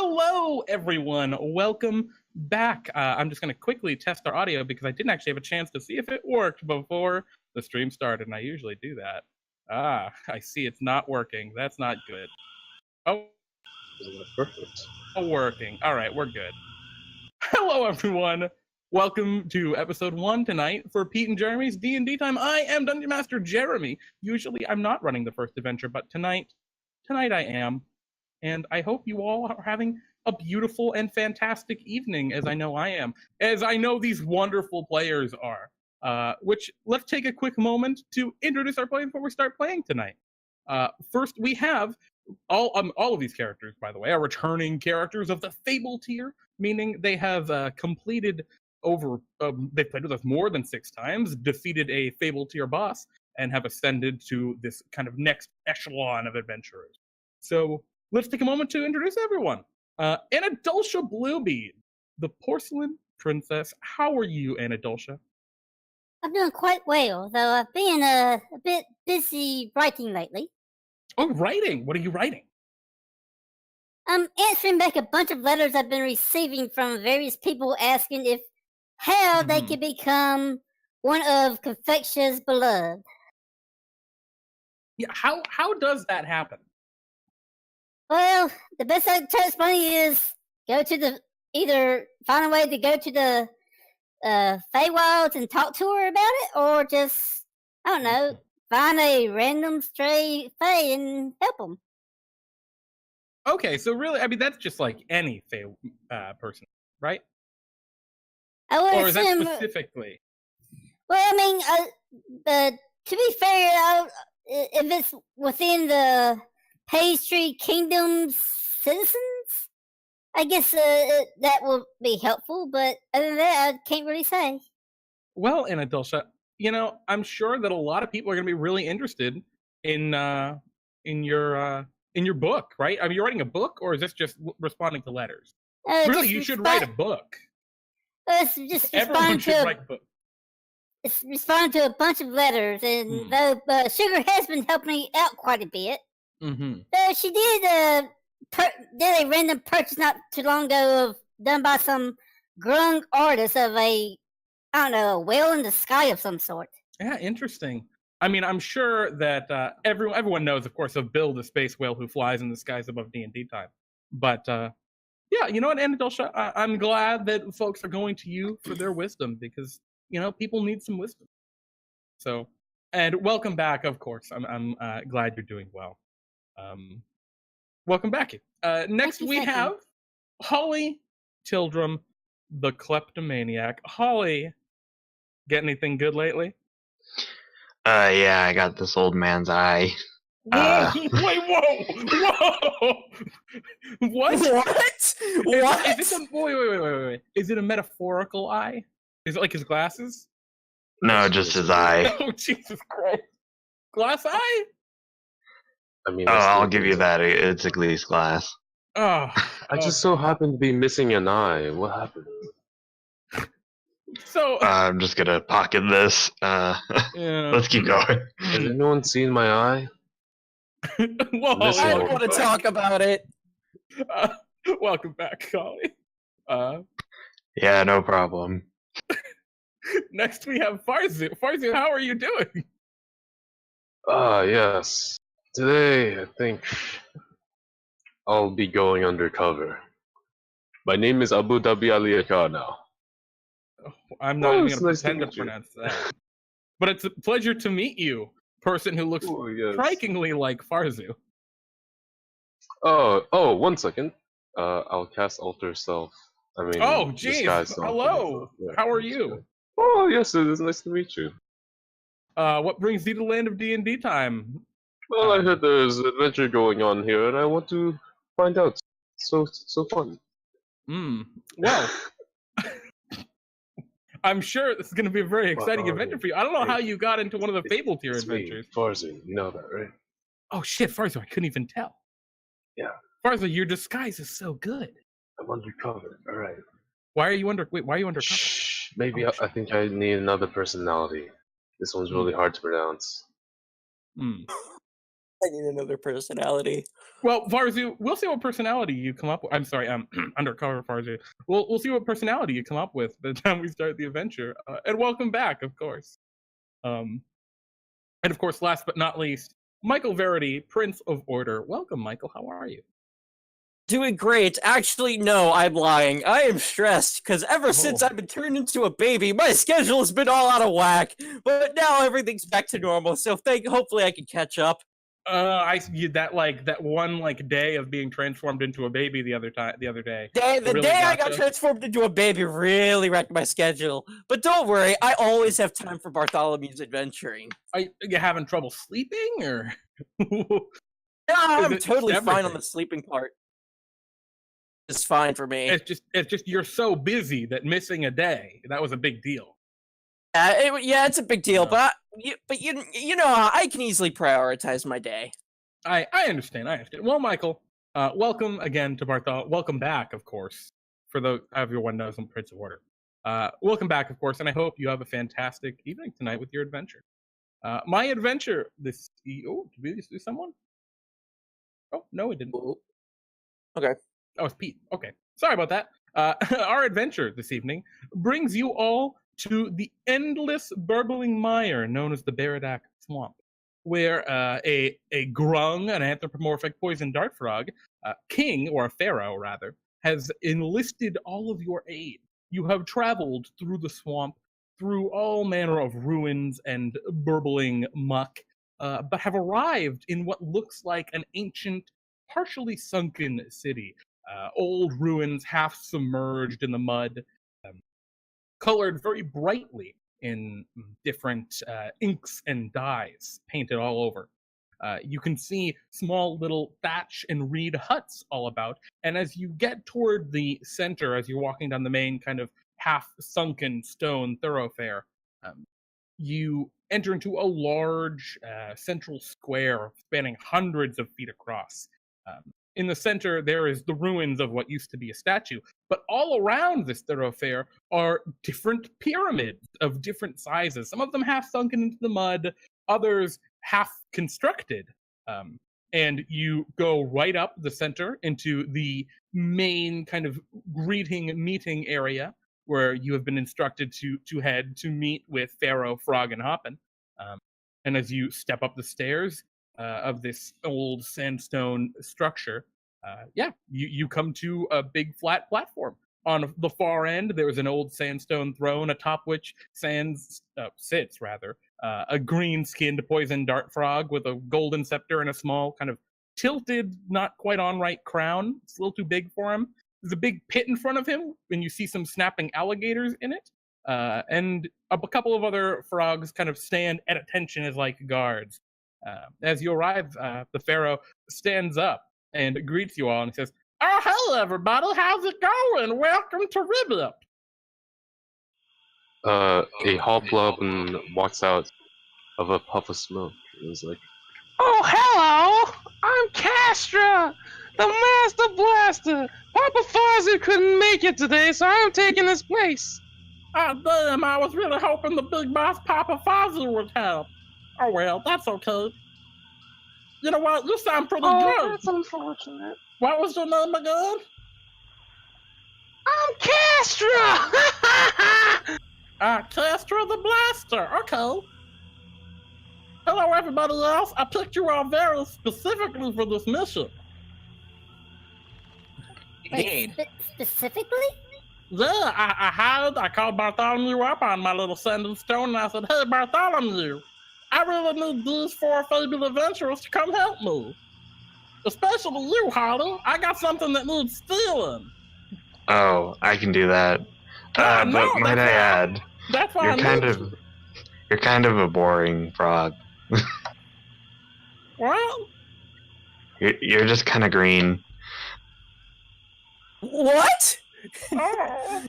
Hello, everyone. Welcome back. I'm just going to quickly test our audio because I didn't actually have a chance to see if it worked before the stream started, and I usually do that. I see it's not working. That's not good. Oh, perfect. Working. All right, we're good. Hello, everyone. Welcome to episode 1 tonight for Pete and Jeremy's D&D Time. I am Dungeon Master Jeremy. Usually, I'm not running the first adventure, but tonight I am. And I hope you all are having a beautiful and fantastic evening, as I know I am, as I know these wonderful players are. Which, let's take a quick moment to introduce our players before we start playing tonight. First, we have all of these characters, by the way, are returning characters of the Fable tier, meaning they have completed they've played with us more than 6 times, defeated a Fable tier boss, and have ascended to this kind of next echelon of adventurers. So, let's take a moment to introduce everyone. Anadoltia Bluebeads, the Porcelain Princess. How are you, Anadoltia? I'm doing quite well, though I've been a bit busy writing lately. Oh, writing? What are you writing? I'm answering back a bunch of letters I've been receiving from various people asking how they can become one of Confectia's beloved. Yeah, how does that happen? Well, the best I can try to explain is either find a way to go to the Feywilds and talk to her about it, or just, I don't know, find a random stray Fey and help them. Okay, so really, I mean, that's just like any Fey person, right? Or is that specifically? Well, I mean, to be fair, if it's within the Pastry Kingdom's citizens, I guess that will be helpful, but other than that, I can't really say. Well, Anadoltia, I'm sure that a lot of people are going to be really interested in your book, right? I mean, you're writing a book, or is this just responding to letters? Really, you should write a book. It's just everyone should write a book. It's responding to a bunch of letters, and though Sugar has been helping me out quite a bit. Mm-hmm. So she did a random purchase not too long ago done by some grung artist of a whale in the sky of some sort. Yeah, interesting. I mean, I'm sure that everyone knows, of course, of Bill, the space whale who flies in the skies above DnDTime. But yeah, you know what, Anadoltia, I'm glad that folks are going to you for their wisdom, because people need some wisdom. So, and welcome back, of course. I'm glad you're doing well. Welcome back. Next we have Holly Tildrum, the Kleptomaniac. Holly, get anything good lately? Yeah, I got this old man's eye. Wait, whoa! What? What? Is it wait. Is it a metaphorical eye? Is it like his glasses? No, just his eye. Oh, Jesus Christ. Glass eye? I mean, I'll give you that. It's a glass glass. Oh, I just so happen to be missing an eye. What happened? So I'm just gonna pocket this. yeah. Let's keep going. Has anyone seen my eye? Whoa, I don't want to talk about it. Welcome back, Holly. Yeah, no problem. Next we have Farzu. Farzu, how are you doing? Yes. Today, I think I'll be going undercover. My name is Abu Dhabi Aliyakar now. I'm not even going to nice pretend to pronounce that. But it's a pleasure to meet you, person who looks strikingly like Farzu. Oh, 1 second. I'll cast Alter Self. I mean, oh, jeez. Hello. Yeah, how are you? Oh, yes, it is nice to meet you. What brings you to the land of DnDTime? Well, I heard there's an adventure going on here, and I want to find out. So fun. Well, I'm sure this is going to be a very exciting adventure for you. I don't know how you got into one of the Fable tier adventures. Farzu, you know that, right? Oh shit, Farzu, I couldn't even tell. Yeah. Farzu, your disguise is so good. I'm undercover, alright. Why are you undercover? Shh, maybe I think I need another personality. This one's really hard to pronounce. I need another personality. Well, Farzu, we'll see what personality you come up with. I'm sorry, undercover Farzu. We'll see what personality you come up with by the time we start the adventure. And welcome back, of course. And of course, last but not least, Michael Verity, Prince of Order. Welcome, Michael. How are you? Doing great. Actually, no, I'm lying. I am stressed because ever since I've been turned into a baby, my schedule has been all out of whack. But now everything's back to normal, so hopefully I can catch up. That one day of being transformed into a baby the other day. The day I got transformed into a baby really wrecked my schedule. But don't worry, I always have time for Bartholomew's adventuring. Are you having trouble sleeping, or? No, I'm totally fine on the sleeping part. It's fine for me. It's just you're so busy that missing a day, that was a big deal. It's a big deal, but you know, I can easily prioritize my day. I understand. Well, Michael, welcome again to Barthol. Welcome back, of course. For those everyone knows, I'm Prince of Order. Welcome back, of course, and I hope you have a fantastic evening tonight with your adventure. My adventure this. Oh, did we just do someone? Oh no, it didn't. Okay. Oh, it's Pete. Okay. Sorry about that. Our adventure this evening brings you all to the endless burbling mire known as the Baradac Swamp, where a grung, an anthropomorphic poison dart frog, king, or a pharaoh rather, has enlisted all of your aid. You have traveled through the swamp, through all manner of ruins and burbling muck, but have arrived in what looks like an ancient, partially sunken city. Old ruins, half submerged in the mud, colored very brightly in different inks and dyes painted all over. You can see small little thatch and reed huts all about, and as you get toward the center, as you're walking down the main kind of half-sunken stone thoroughfare, you enter into a large central square spanning hundreds of feet across. In the center, there is the ruins of what used to be a statue. But all around this thoroughfare are different pyramids of different sizes. Some of them half sunken into the mud, others half constructed. And you go right up the center into the main kind of meeting area where you have been instructed to head to meet with Pharaoh Froggenhoppen. And as you step up the stairs, of this old sandstone structure, you come to a big flat platform. On the far end, there is an old sandstone throne, atop which sits a green-skinned poison dart frog with a golden scepter and a small kind of tilted, not quite on right crown. It's a little too big for him. There's a big pit in front of him, and you see some snapping alligators in it. And a couple of other frogs kind of stand at attention as like guards. As you arrive, the Pharaoh stands up and greets you all and says, "Oh, hello, everybody. How's it going? Welcome to Ribbypt." A hobgoblin walks out of a puff of smoke. It was like, "Oh, hello! I'm Castra, the Master Blaster. Papa Farzu couldn't make it today, so I'm taking his place." Oh, damn, I was really hoping the big boss Papa Farzu would help. Oh, well, that's okay. You know what? You sound pretty good. That's unfortunate. What was your name again? I'm Castra! Castra the Blaster. Okay. Hello, everybody else. I picked you all very specifically for this mission. Wait, specifically? Yeah, I called Bartholomew up on my little sending stone, and I said, "Hey, Bartholomew, I really need these 4 fabled adventurers to come help me. Especially you, Holly. I got something that needs stealing." Oh, I can do that. But might I add, that's why you're kind of a boring frog. Well, you're just kind of green. What? Oh,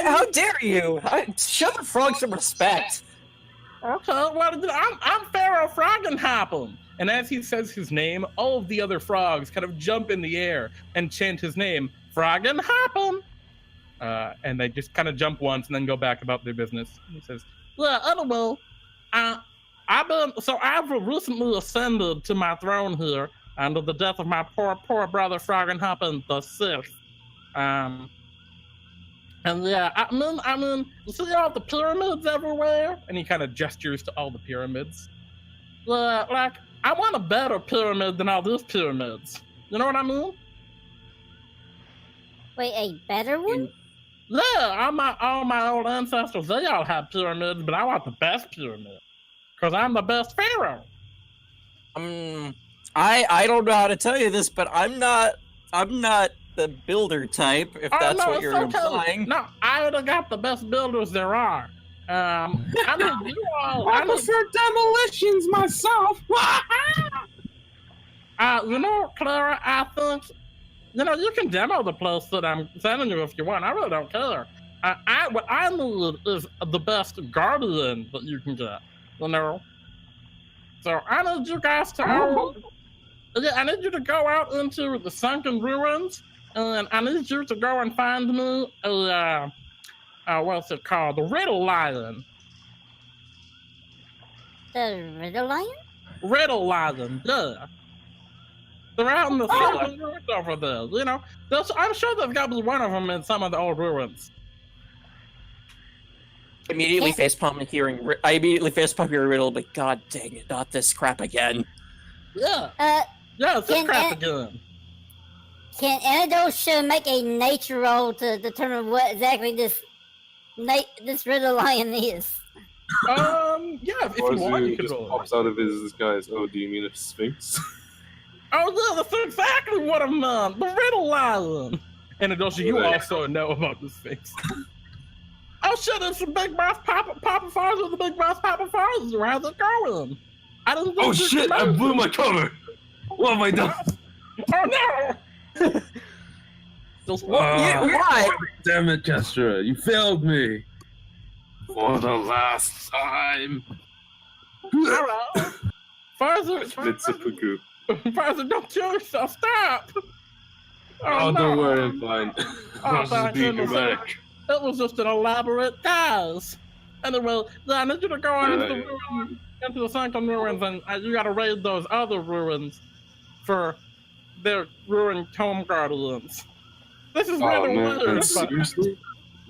How dare you? Show the frog some respect. Okay, well, I'm Pharaoh Froggenhoppen. And as he says his name, all of the other frogs kind of jump in the air and chant his name, Froggenhoppen. And they just kind of jump once and then go back about their business. And he says, "Yeah, anyway, I've recently ascended to my throne here under the death of my poor brother Froggenhoppen VI. And yeah, I mean, you see all the pyramids everywhere? And he kind of gestures to all the pyramids. Like, I want a better pyramid than all these pyramids. You know what I mean? Wait, a better one? Yeah, all my old ancestors, they all have pyramids, but I want the best pyramid. Because I'm the best pharaoh. I don't know how to tell you this, but I'm not the builder type, if that's what you're implying. No, I would have got the best builders there are. I mean, you all... I prefer demolitions myself. You know, Clara, I think... You know, you can demo the place that I'm sending you if you want. I really don't care. What I need is the best guardian that you can get. You know? So I need you guys to I need you to go out into the sunken ruins, and I need you to go and find me a what's it called? The Riddle Lion. The Riddle Lion? Riddle Lion, yeah. They're out in the sunken ruins over there. You know, I'm sure there's got to be one of them in some of the old ruins. Immediately facepalm hearing Riddle, but god dang it, not this crap again. Yeah. Yeah, it's this crap again. Can Anadoltia make a nature roll to determine what exactly this Riddle Lion is? Yeah, if you want, you can just roll. Pops out of his disguise. Oh, do you mean a sphinx? Oh yeah, that's exactly what I meant. The Riddle Lion. Anadoltia, you also know about the Sphinx. Oh shit, it's the big boss Papa Farzu, the big boss Papa Farzu. How's it going? I didn't think Oh shit, I blew my cover! What have I done? Oh no! Why? Damn it, Kestra, you failed me! For the last time! Hello? Farzu, Farzu, don't kill yourself, stop! Oh, no. don't worry, I'm fine. I'll just thank beat you goodness. back. It was just an elaborate guise. Anyway, I need you to go on into the sunken ruins, and you gotta raid those other ruins for their ruined tomb guardians. This is really man, weird. seriously?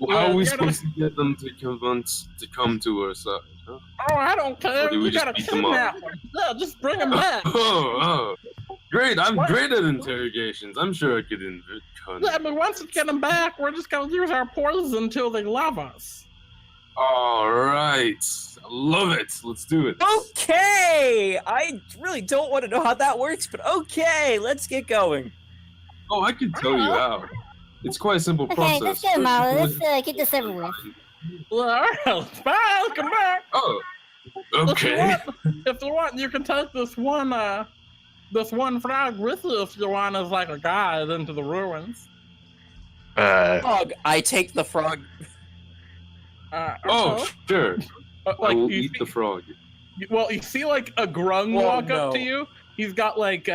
How are we supposed to get them to convince to come to our side? Huh? Oh, I don't care. Or do we You just gotta beat them kidnap them. Yeah, just bring them back. Oh, great! I'm great at interrogations. I'm sure I could Yeah, but once we get them back, we're just gonna use our poison until they love us. All right, I love it. Let's do it. Okay! I really don't want to know how that works, but okay, let's get going. Oh, I can tell you how. It's quite a simple process. Okay, let's go, Molly. Let's get this over with. Well, all right, bye. Come back. Oh, okay. If you want, you can take this one frog with you if you want as like a guide into the ruins. Frog, I take the frog. Sure. I Like will you eat the frog. Well, you see like a grung walk up to you. He's got like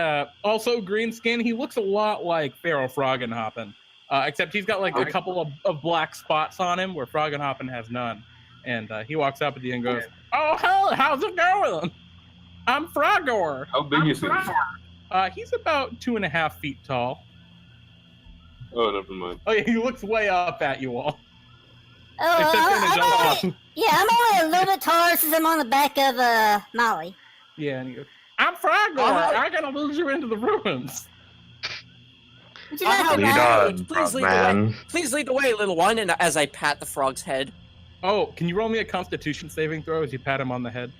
also green skin. He looks a lot like Pharaoh Froggenhoppen, except he's got like a couple of black spots on him where Froggenhoppen has none. And he walks up at you and goes, "Oh, hey, how's it going? I'm Frogor." How big is he? He's about 2.5 feet tall. Oh, never mind. Oh yeah, he looks way up at you all. I'm only a little bit taller since I'm on the back of Molly. Yeah, and he goes, "I'm Frogor. I gotta lose you into the ruins." Please lead the way, little one. And as I pat the frog's head. Oh, can you roll me a Constitution saving throw as you pat him on the head?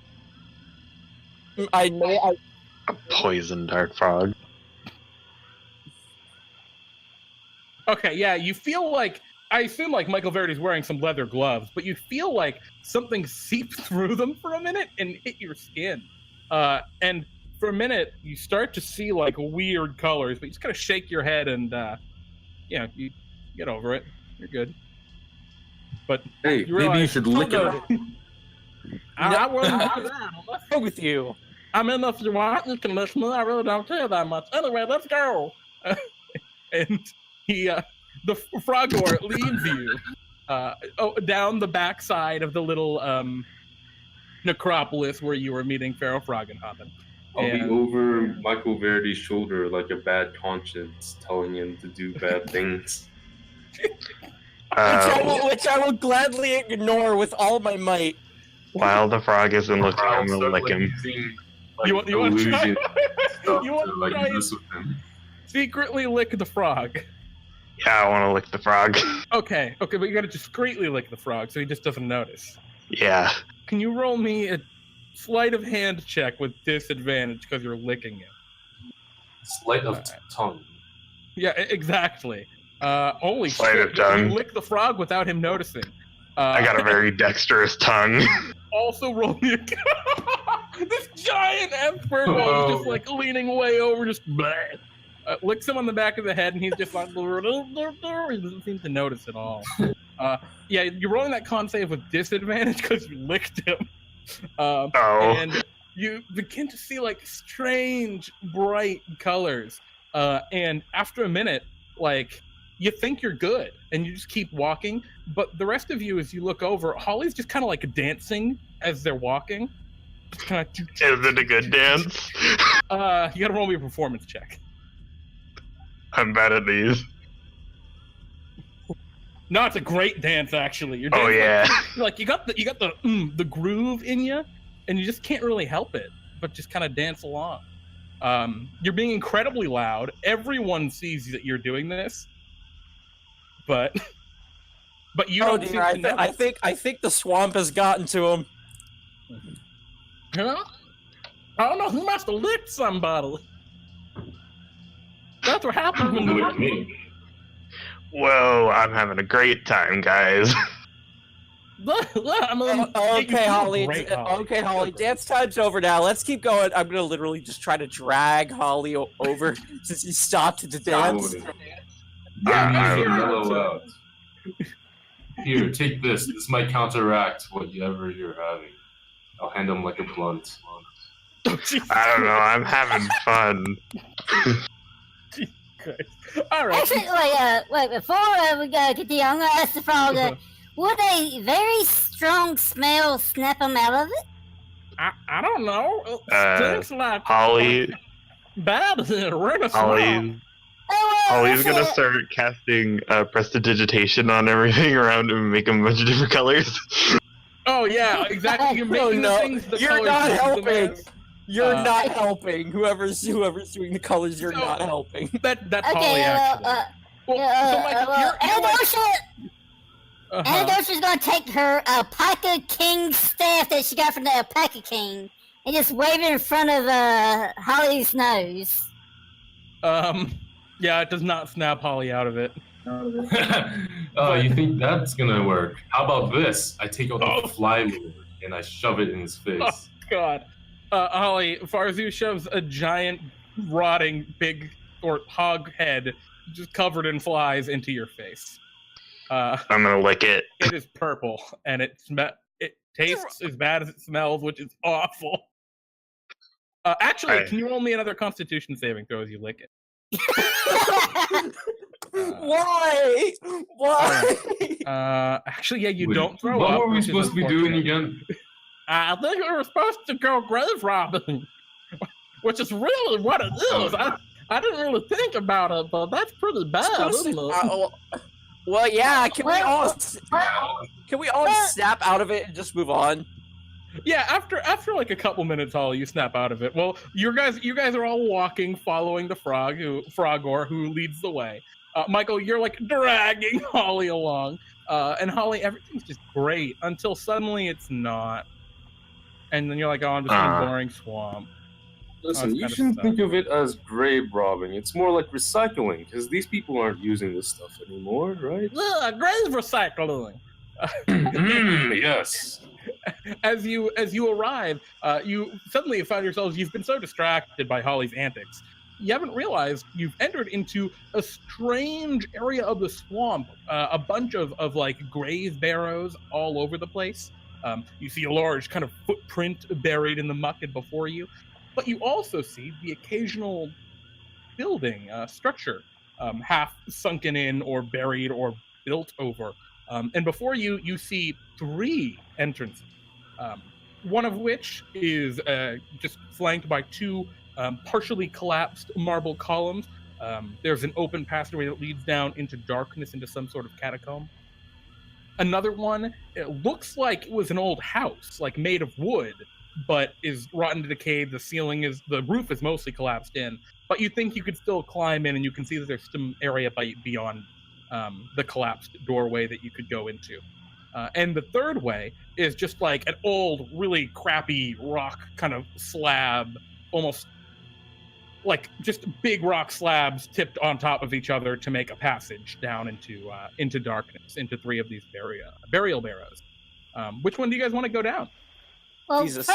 I know. A poison dart frog. Okay, yeah, you feel like, I assume like Michael Verity's wearing some leather gloves, but you feel like something seeped through them for a minute and hit your skin. And for a minute, you start to see like weird colors, but you just gotta shake your head and, you get over it. You're good. But hey, maybe you should lick it. I wouldn't do that. Let's go with you. I mean, if you want, you can lick me. I really don't care that much. Anyway, let's go. And the Frogor leads you down the backside of the little necropolis where you were meeting Pharaoh Froggenhoppen. I'll be And- over Michael Verity's shoulder like a bad conscience, telling him to do bad things. Which I will gladly ignore with all my might. While the frog isn't looking, I'm gonna lick him. You want to try? illusion stuff You want to to like try mess with him. secretly lick the frog? Yeah, I want to lick the frog. Okay, but you gotta discreetly lick the frog so he just doesn't notice. Yeah. Can you roll me a sleight of hand check with disadvantage because you're licking it? Sleight of tongue. Yeah, exactly. Holy Sleight shit! of tongue. You lick the frog without him noticing. I got a very dexterous tongue. Also roll me a... This giant expert is just like leaning way over, just bleh. Licks him on the back of the head, and he's just like, he doesn't seem to notice at all. Yeah, you're rolling that con save with disadvantage because you licked him. And you begin to see like strange, bright colors. And after a minute, like, you think you're good, and you just keep walking. But the rest of you, as you look over, Holly's just kind of like dancing as they're walking. Just kind of. Is it a good dance? You gotta roll me a performance check. I'm bad at these. No, it's a great dance actually. You're Oh dancing yeah. like you got the groove in you, and you just can't really help it, but just kind of dance along. You're being incredibly loud. Everyone sees that you're doing this, but you Oh don't seem dear, to know. I think the swamp has gotten to him. Huh? I don't know. He must have licked somebody. That's what happens when you lick me. Whoa, I'm having a great time, guys. Okay, Holly. Okay, Holly. Dance time's over now. Let's keep going. I'm gonna literally just try to drag Holly over since he stopped to dance. Mellow out. Here, take this. This might counteract whatever you're having. I'll hand him like a blunt. I don't know. I'm having fun. All right. Actually, wait. Before we go continue, I'm gonna ask the frog. Would a very strong smell snap him out of it? I don't know. It stinks like Holly. bad. We're gonna Holly. Holly's gonna start casting prestidigitation on everything around him and make them a bunch of different colors. Oh yeah, exactly. You're making the things. The You're colors not of the helping. mask. You're not helping. Whoever's doing the colors, you're not helping. That's Holly Okay, actually. Anadoltia's gonna take her Alpaca King staff that she got from the Alpaca King and just wave it in front of Holly's nose. Yeah, it does not snap Holly out of it. You think that's gonna work? How about this? I take out the fly lure and I shove it in his face. Oh God, Holly, Farzu shoves a giant, rotting pig or hog head, just covered in flies, into your face. I'm gonna lick it. It is purple, and it tastes as bad as it smells, which is awful. Actually, can you roll me another Constitution saving throw as you lick it? Why? Actually, yeah, you don't throw what up. What were we which is supposed to be doing unfortunate. again? I think we were supposed to go grave robbing, which is really what it is. I didn't really think about it, but that's pretty bad, isn't it? Well, yeah. Can we all snap out of it and just move on? Yeah, after like a couple minutes, Holly, you snap out of it. Well, you guys are all walking, following the Frogor, who leads the way. Michael, you're like dragging Holly along, and Holly, everything's just great until suddenly it's not, and then you're like, oh, I'm just in a boring swamp. Listen, you shouldn't think of it as grave robbing. It's more like recycling, because these people aren't using this stuff anymore, right? Yeah, grave recycling. Yes. As you arrive, you suddenly find yourselves. You've been so distracted by Holly's antics, you haven't realized you've entered into a strange area of the swamp. A bunch of like grave barrows all over the place. You see a large kind of footprint buried in the muck before you, but you also see the occasional building structure, half sunken in or buried or built over. And before you see 3 entrances. one of which is just flanked by two partially collapsed marble columns. There's an open passageway that leads down into darkness, into some sort of catacomb. Another one, it looks like it was an old house, like made of wood, but is rotten to decay. The roof is mostly collapsed in, but you think you could still climb in, and you can see that there's some area beyond the collapsed doorway that you could go into. And the third way is just like an old, really crappy rock kind of slab, almost like just big rock slabs tipped on top of each other to make a passage down into darkness, into three of these burial barrows. Which one do you guys want to go down? Well, Jesus.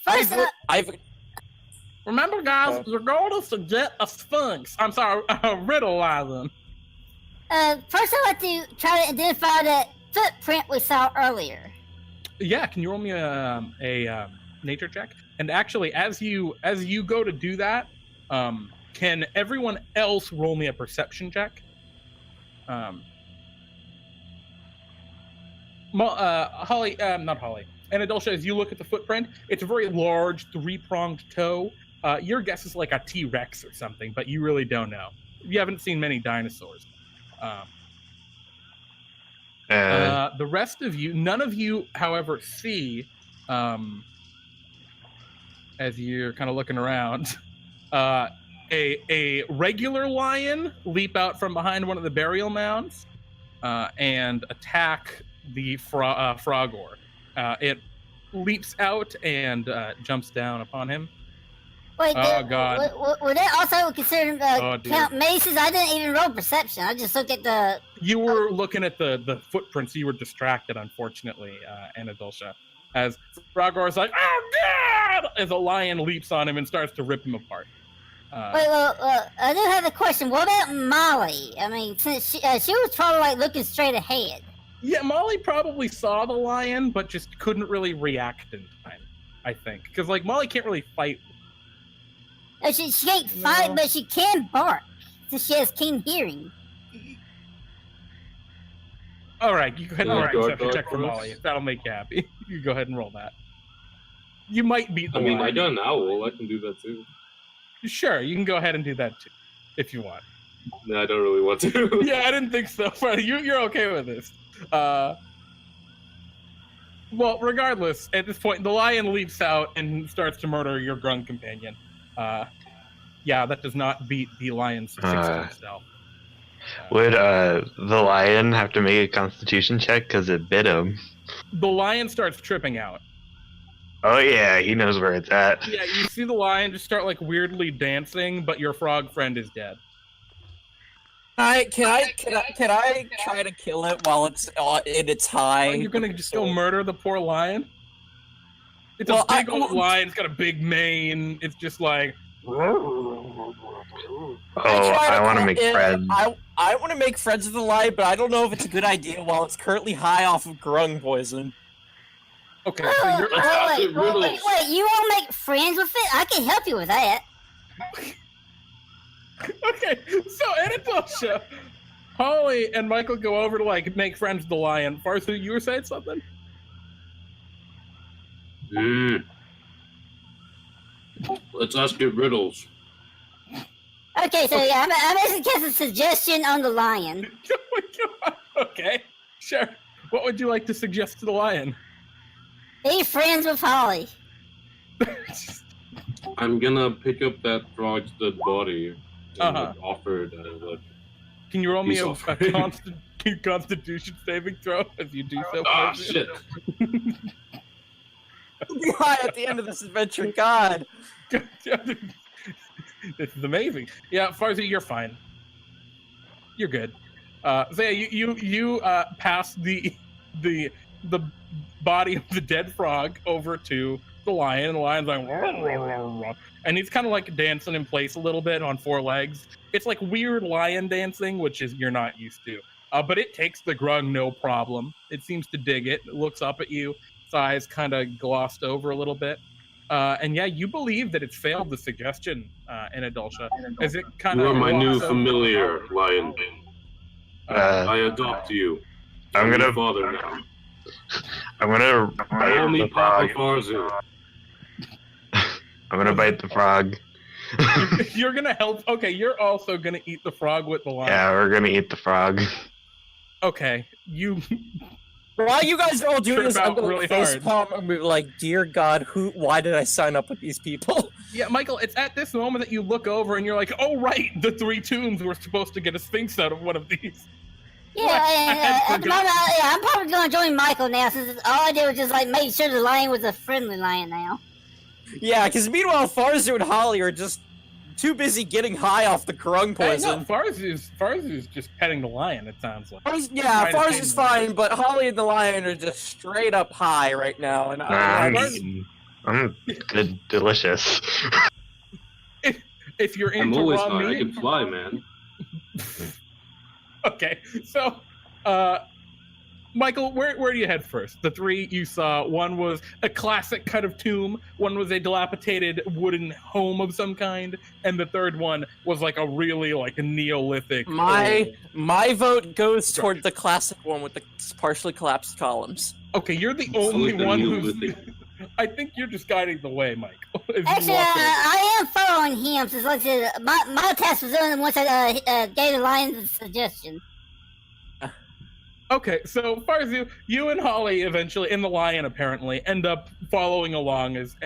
first, Remember, guys, you're going to get a sphinx. I'm sorry, a riddle, Island. first I'd like to try to identify that footprint we saw earlier. Yeah, can you roll me a nature check? And actually, as you go to do that, can everyone else roll me a perception check? Holly, not Holly. Anadoltia, as you look at the footprint, it's a very large, three-pronged toe. Your guess is like a T-Rex or something, but you really don't know. You haven't seen many dinosaurs. The rest of you, none of you, however, see, as you're kind of looking around, a regular lion leap out from behind one of the burial mounds and attack the frogor. It leaps out and jumps down upon him. Wait, God. Would that also consider count maces? I didn't even roll perception. I just looked at the... You were looking at the footprints. You were distracted, unfortunately, Anadoltia. As Frogor's like, oh, God! As a lion leaps on him and starts to rip him apart. Wait, I do have a question. What about Molly? I mean, since she was probably like looking straight ahead. Yeah, Molly probably saw the lion, but just couldn't really react in time, I think. Because, like, Molly can't really fight. She can't fight, but she can bark, since she has keen hearing. All right, you go ahead and roll a perception check for Molly. If that'll make you happy. You go ahead and roll that. You might beat the lion. I got an owl. I can do that too. Sure, you can go ahead and do that too, if you want. No, I don't really want to. Yeah, I didn't think so. You're okay with this. Well, regardless, at this point, the lion leaps out and starts to murder your grung companion. Yeah, that does not beat the lion's 16 stealth. Would the lion have to make a constitution check because it bit him? The lion starts tripping out. Oh yeah, he knows where it's at. Yeah, you see the lion just start like weirdly dancing, but your frog friend is dead. Can I try to kill it while it's in its high? You're gonna just go murder the poor lion? It's a big old lion. It's got a big mane. It's just like. Oh, I want to make friends. I want to make friends with the lion, but I don't know if it's a good idea while it's currently high off of grung poison. Okay, so you're... wait, you want to make friends with it? I can help you with that. Okay, so Anadoltia, Holly, and Michael go over to, like, make friends with the lion. Farzu, you were saying something? Let's ask it riddles. Okay, so yeah, I'm asking cast a suggestion on the lion. Okay, sure. What would you like to suggest to the lion? Be friends with Holly. I'm gonna pick up that frog's dead body and offer it as Can you roll me a constitution saving throw as you do so? Ah, shit. Be high at the end of this adventure, God. This is amazing. Yeah, Farzu, you're fine. You're good. So yeah, you pass the body of the dead frog over to the lion, and the lion's like, and he's kind of like dancing in place a little bit on four legs. It's like weird lion dancing, which is you're not used to. But it takes the grung no problem. It seems to dig it. It looks up at you. Its eyes kind of glossed over a little bit. And yeah, you believe that it's failed the suggestion, Anadoltia. As it kind You of are my new familiar, lion. I adopt you. I'm gonna father now. I'm gonna bite Call me the Papa frog. Farzu. I'm gonna bite the frog. You're gonna help. Okay, you're also gonna eat the frog with the lion. Yeah, we're gonna eat the frog. Okay, you. While you guys are all doing Trip this, I'm out gonna really face hard. palm and be like, "Dear God, why did I sign up with these people?" Yeah, Michael, it's at this moment that you look over and you're like, oh, right, the 3 tombs were supposed to get a sphinx out of one of these. Yeah, What? I and had at the forgotten. moment, I'm probably going to join Michael now, since all I did was just like make sure the lion was a friendly lion now. Yeah, because meanwhile, Farzu and Holly are just too busy getting high off the grung Hey, no, poison. Farzu's just petting the lion, it sounds like. Yeah, Trying to Farzu's tame fine, but Holly and the lion are just straight up high right now, and I'm Farzu- eating. I'm good, delicious. If you're I'm into always raw high. I meat. can fly, man. Okay, so, Michael, where do you head first? The 3 you saw, one was a classic kind of tomb, one was a dilapidated wooden home of some kind, and the third one was like a really like a Neolithic. my old- vote goes toward the classic one with the partially collapsed columns. Okay, you're the I only like the one who's. Neolithic. I think you're just guiding the way, Mike. as you Actually, walk over. I am following him, since like I said, my task was done once I gave the lion the suggestion. Okay, so Farzu, you and Holly eventually, and the lion apparently, end up following along as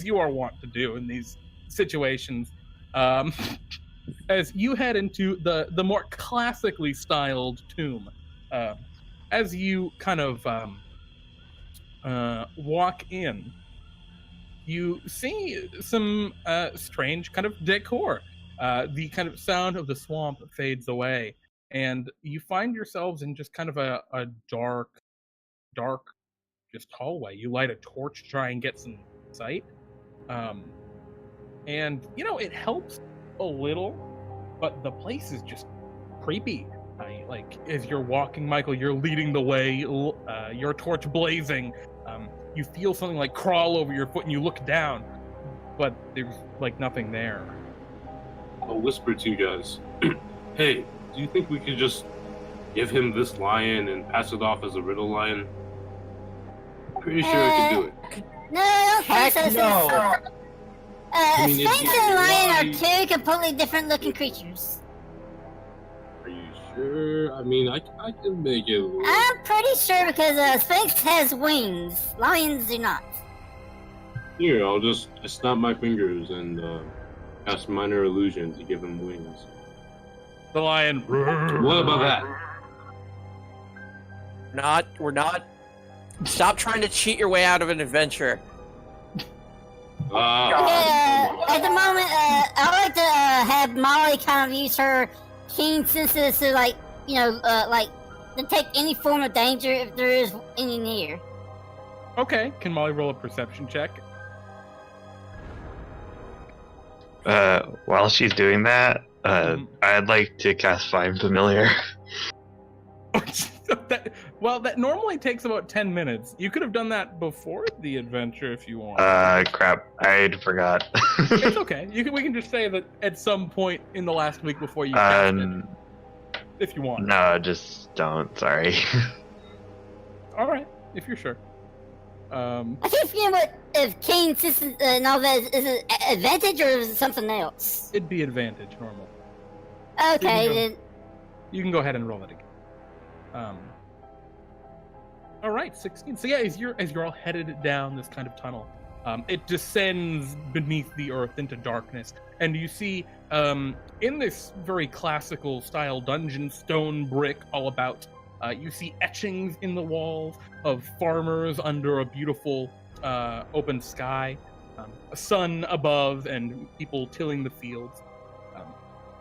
you are wont to do in these situations. As you head into the more classically styled tomb, as you kind of walk in, you see some strange kind of decor. The kind of sound of the swamp fades away, and you find yourselves in just kind of a dark just hallway. You light a torch to try and get some sight, and it helps a little, but the place is just creepy. Like as you're walking, Michael, you're leading the way, your torch blazing. You feel something like crawl over your foot, and you look down, but there's like nothing there. I'll whisper to you guys. Hey, do you think we could just give him this lion and pass it off as a riddle lion? Pretty sure I can do it. No, I don't think so. Heck since, no. I mean, Sphinx it's and lion why- are 2 completely different looking creatures. Are you sure? I mean, I can make it work. I'm pretty sure because Sphinx has wings, lions do not. Here, I'll just snap my fingers and cast minor illusion to give him wings. The lion. What about that? We're not. Stop trying to cheat your way out of an adventure. At the moment, I like to have Molly kind of use her keen senses to, like, like, detect any form of danger if there is any near. Okay, can Molly roll a perception check? While she's doing that, I'd like to cast Find Familiar. That normally takes about 10 minutes. You could have done that before the adventure if you want. Crap, I forgot. It's okay. We can just say that at some point in the last week before you cast it, if you want. No, just don't. Sorry. All right, if you're sure. I keep forgetting if keen senses and all that is it advantage or is it something else? It'd be advantage normal. Okay, You can go- then. You can go ahead and roll it again. All right, 16. So yeah, as you're all headed down this kind of tunnel, it descends beneath the earth into darkness, and you see in this very classical style dungeon, stone brick all about. You see etchings in the walls of farmers under a beautiful open sky, a sun above, and people tilling the fields.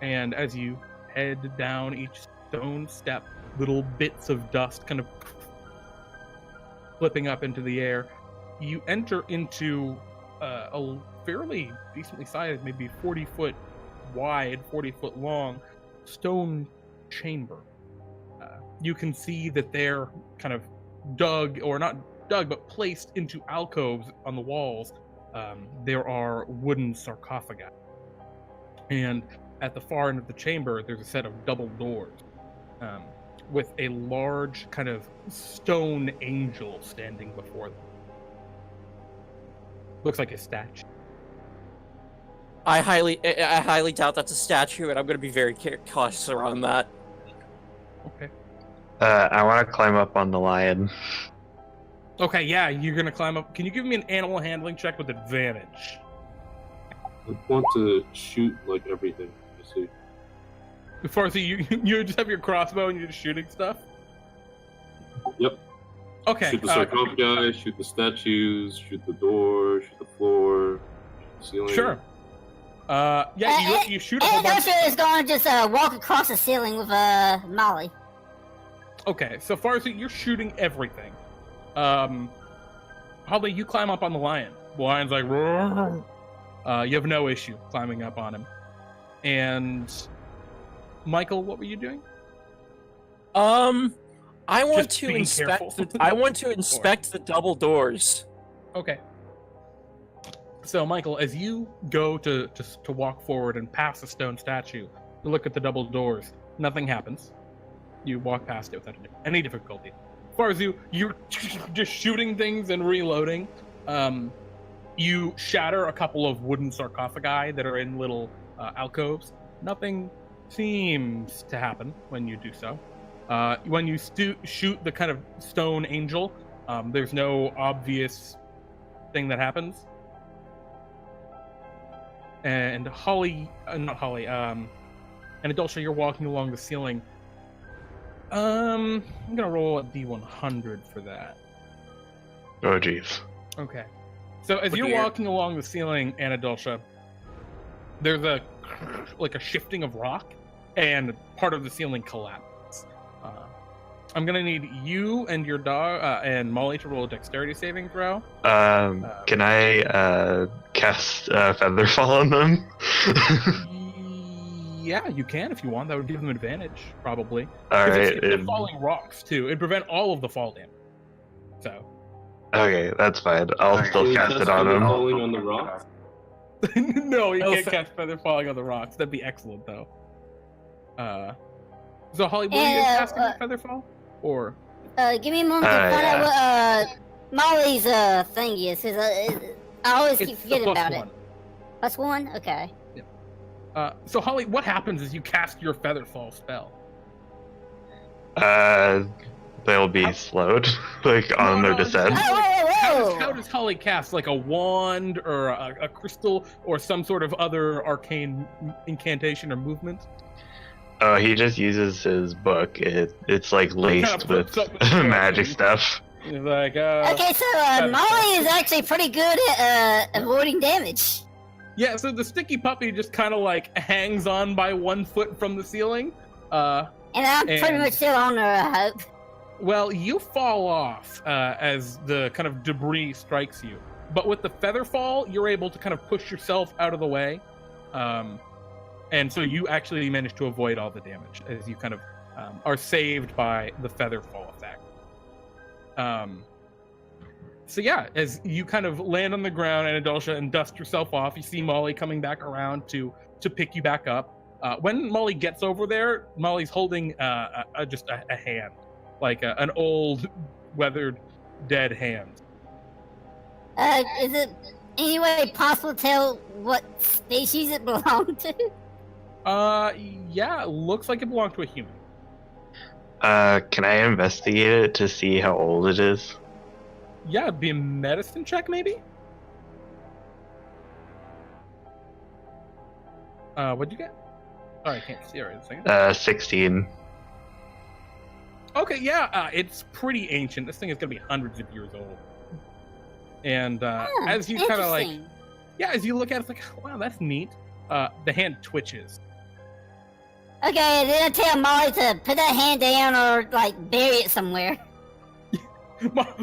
And as you head down each stone step, little bits of dust kind of flipping up into the air, you enter into a fairly decently sized, maybe 40-foot wide, 40-foot long stone chamber. You can see that they're kind of dug, or not dug, but placed into alcoves on the walls. There are wooden sarcophagi. And at the far end of the chamber, there's a set of double doors. with a large kind of stone angel standing before them. Looks like a statue. I highly doubt that's a statue, and I'm going to be very cautious around that. Okay. I want to climb up on the lion. Okay, yeah, you're gonna climb up. Can you give me an animal handling check with advantage? I want to shoot like everything. You see. Before, so you just have your crossbow and you're just shooting stuff? Yep. Okay. Shoot the sarcophagi, shoot the statues, shoot the door, shoot the floor, shoot the ceiling. Sure. Yeah, you shoot a whole bunch. Anadoltia is going to just walk across the ceiling with Molly. Okay, so far as you're shooting everything. Holly, you climb up on the lion. The lion's like, roar. You have no issue climbing up on him. And Michael, what were you doing? I want Just to being inspect. careful. I want to inspect the double doors. Okay. So, Michael, as you go to walk forward and pass the stone statue, to look at the double doors, nothing happens. You walk past it without any difficulty. Farzu, you're just shooting things and reloading. You shatter a couple of wooden sarcophagi that are in little alcoves. Nothing seems to happen when you do so. When you shoot the kind of stone angel, there's no obvious thing that happens. And not Holly, Anadoltia, you're walking along the ceiling. I'm gonna roll a D100 for that. Oh, jeez. Okay. So as you're walking along the ceiling, Anadoltia, there's a shifting of rock, and part of the ceiling collapses. I'm gonna need you and your dog and Molly to roll a dexterity saving throw. Can I cast Featherfall on them? Yeah, you can if you want. That would give them advantage, probably. All right. It's falling rocks too. It'd prevent all of the fall damage. So. Okay, that's fine. I'll still cast it on them. Falling on the rocks? No, you can't cast feather falling on the rocks. That'd be excellent, though. So Holly, were you casting feather fall, or? Give me a moment to find out what Molly's thing is. 'Cause, I always keep forgetting about it. +1? Okay. So Holly, what happens is you cast your Featherfall spell? They'll be slowed, like on their descent. How does Holly cast, like a wand or a crystal or some sort of other arcane incantation or movement? He just uses his book. It's like laced with magic stuff. He's like, okay, so Molly is actually pretty good at avoiding damage. Yeah, so the sticky puppy just kind of like hangs on by 1 foot from the ceiling. And I'm pretty much still on her, I hope. Well, you fall off as the kind of debris strikes you. But with the feather fall, you're able to kind of push yourself out of the way. And so you actually manage to avoid all the damage as you kind of are saved by the feather fall effect. So yeah, as you kind of land on the ground, Anadoltia, and dust yourself off, you see Molly coming back around to pick you back up. When Molly gets over there, Molly's holding just a hand, like an old, weathered, dead hand. Is it any way possible to tell what species it belonged to? Yeah, it looks like it belonged to a human. Can I investigate it to see how old it is? Yeah, it'd be a medicine check, maybe? What'd you get? Sorry, I can't see her. 16. Okay, yeah, it's pretty ancient. This thing is gonna be hundreds of years old. And as you kind of like, yeah, as you look at it, it's like, wow, that's neat. The hand twitches. Okay, then I tell Molly to put that hand down or like bury it somewhere.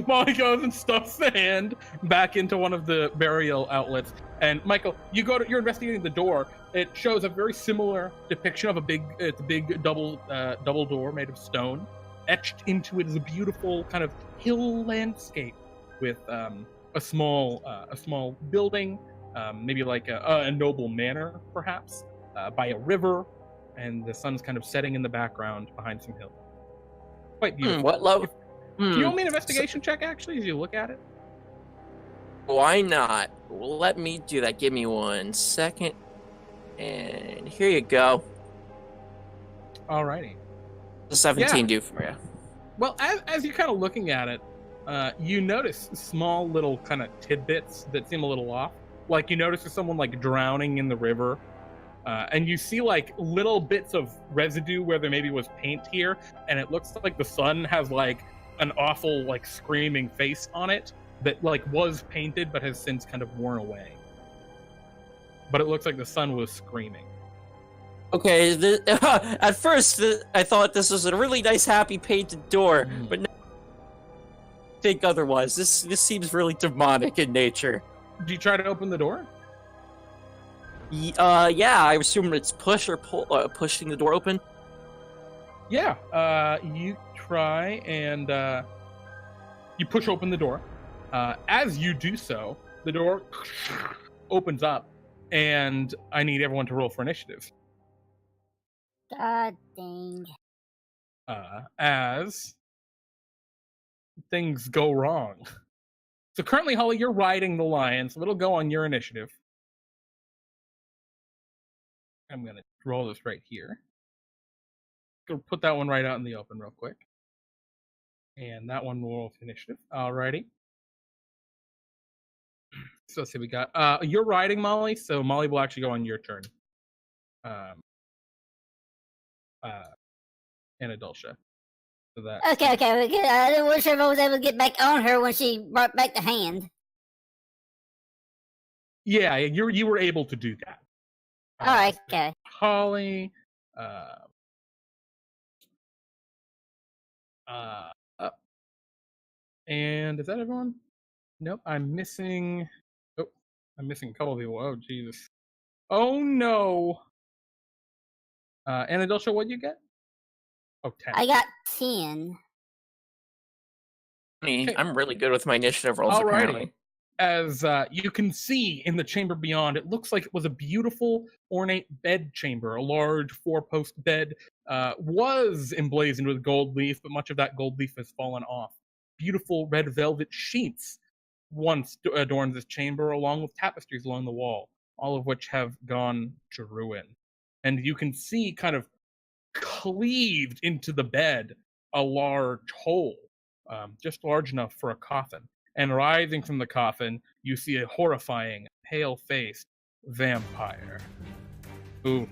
Molly goes and stuffs the hand back into one of the burial outlets. And Michael, you're investigating the door. It shows a very similar depiction of a big double door made of stone. Etched into it is a beautiful kind of hill landscape with a small building, maybe like a noble manor, perhaps, by a river, and the sun's kind of setting in the background behind some hills. Quite beautiful. What level? Do you want me an investigation check, actually, as you look at it? Why not? Well, let me do that. Give me 1 second. And here you go. Alrighty. The 17 Yeah. do for you. Well, as you're kind of looking at it, you notice small little kind of tidbits that seem a little off. Like you notice there's someone like drowning in the river, and you see like little bits of residue where there maybe was paint here, and it looks like the sun has like an awful like screaming face on it that like was painted but has since kind of worn away. But it looks like the sun was screaming. Okay, at first I thought this was a really nice, happy painted door, but now I think otherwise. This seems really demonic in nature. Do you try to open the door? Yeah, I assume it's push or pull, pushing the door open. Yeah, you try and you push open the door. As you do so, the door opens up, and I need everyone to roll for initiative. God dang. As things go wrong. So currently, Holly, you're riding the lion, so it'll go on your initiative. I'm going to roll this right here. Go put that one right out in the open real quick. And that one will roll for initiative. Alrighty. So let's see, we got... you're riding, Molly, so Molly will actually go on your turn. Anadoltia. So that. Okay, we're good. I wasn't sure if I was able to get back on her when she brought back the hand. Yeah, you were able to do that. All right, okay. Holly. And is that everyone? Nope, I'm missing. Oh, I'm missing a couple of people. Oh, Jesus. Oh, no. Anadoltia, what'd you get? Oh, 10. I got 10. Okay. I'm really good with my initiative rolls, Alrighty. apparently. As you can see in the chamber beyond, it looks like it was a beautiful, ornate bed chamber. A large 4-post bed was emblazoned with gold leaf, but much of that gold leaf has fallen off. Beautiful red velvet sheets once adorned this chamber, along with tapestries along the wall, all of which have gone to ruin. And you can see kind of cleaved into the bed a large hole, just large enough for a coffin. And rising from the coffin, you see a horrifying, pale-faced vampire who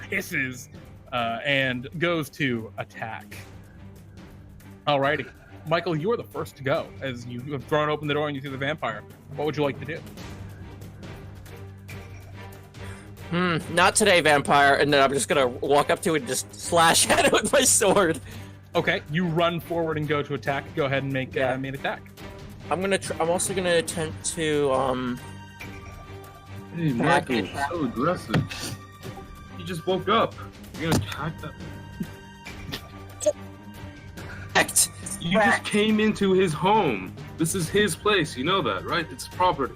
hisses and goes to attack. Alrighty. Michael, you are the first to go, as you have thrown open the door and you see the vampire. What would you like to do? Not today, vampire. And then I'm just gonna walk up to it and just slash at it with my sword. Okay, you run forward and go to attack. Go ahead and make an attack. I'm also gonna attempt to Hey, Michael, so aggressive. You just woke up. You're gonna attack that. act. You just came into his home. This is his place. You know that, right? It's property.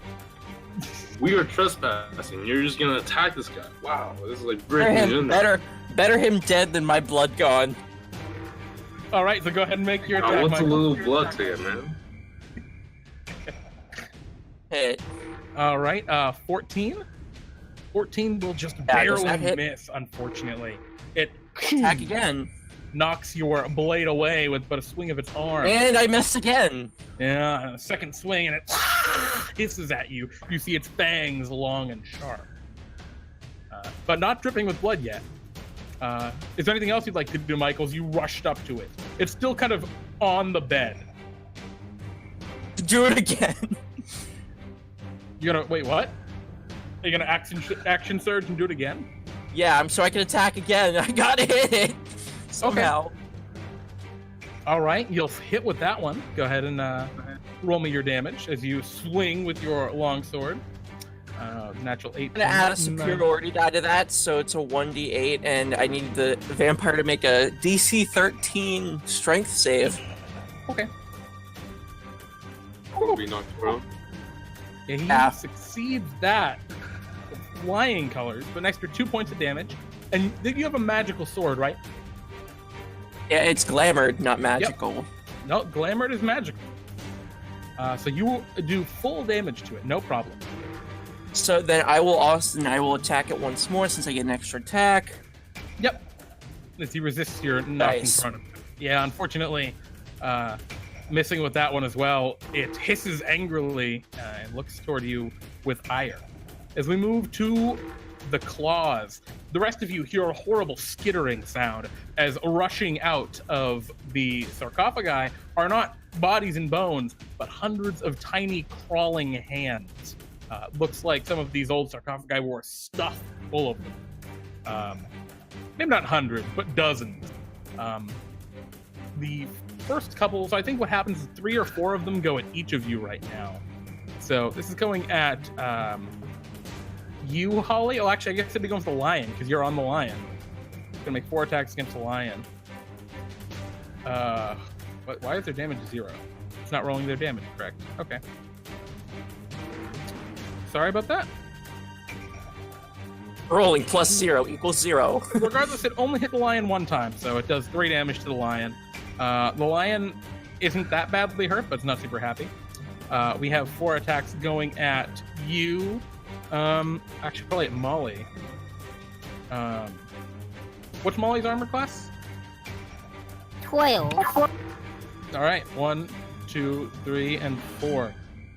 We are trespassing. You're just gonna attack this guy. Wow, this is like breaking in. Better him dead than my blood gone. All right, so go ahead and make your attack. What's Michael. a little blood to you, man? Hit. All right, 14. 14 will just does that barely hit? miss, unfortunately. It Attack again. knocks your blade away with but a swing of its arm. And I missed again. Yeah, and a second swing, and it hisses at you. You see its fangs long and sharp. But not dripping with blood yet. Is there anything else you'd like to do, Michael, as you rushed up to it? It's still kind of on the bed. Do it again. You're gonna, wait, what? Are you gonna action surge and do it again? Yeah, so I can attack again. I gotta hit it. Somehow. All right, you'll hit with that one. Go ahead and roll me your damage as you swing with your longsword. Natural 8. I'm gonna add a superiority die to that, so it's a 1d8, and I need the vampire to make a DC 13 strength save. Okay. Be knocked prone. Yeah, he succeeds that. Flying colors, but an extra 2 points of damage. And you have a magical sword, right? Yeah, it's glamored, not magical. No, glamored is magical. So you will do full damage to it, no problem. So then I will attack it once more since I get an extra attack. Yep. As he resists your knock in Nice. front of him. Yeah, unfortunately, missing with that one as well. It hisses angrily and looks toward you with ire. As we move to the claws, the rest of you hear a horrible skittering sound as rushing out of the sarcophagi are not bodies and bones, but hundreds of tiny crawling hands. Looks like some of these old sarcophagi were stuffed full of them. Maybe not hundreds, but dozens. The first couple, so I think what happens is 3 or 4 of them go at each of you right now. So this is going at you, Holly. Oh, actually, I guess it'd be going for the lion because you're on the lion. It's gonna make 4 attacks against the lion. Why is their damage 0? It's not rolling their damage, correct? Okay. Sorry about that. Rolling plus 0 equals 0. Regardless, it only hit the lion 1 time, so it does 3 damage to the lion. The lion isn't that badly hurt, but it's not super happy. We have 4 attacks going at you. Actually, probably at Molly. What's Molly's armor class? 12. All right, 1, 2, 3, and 4.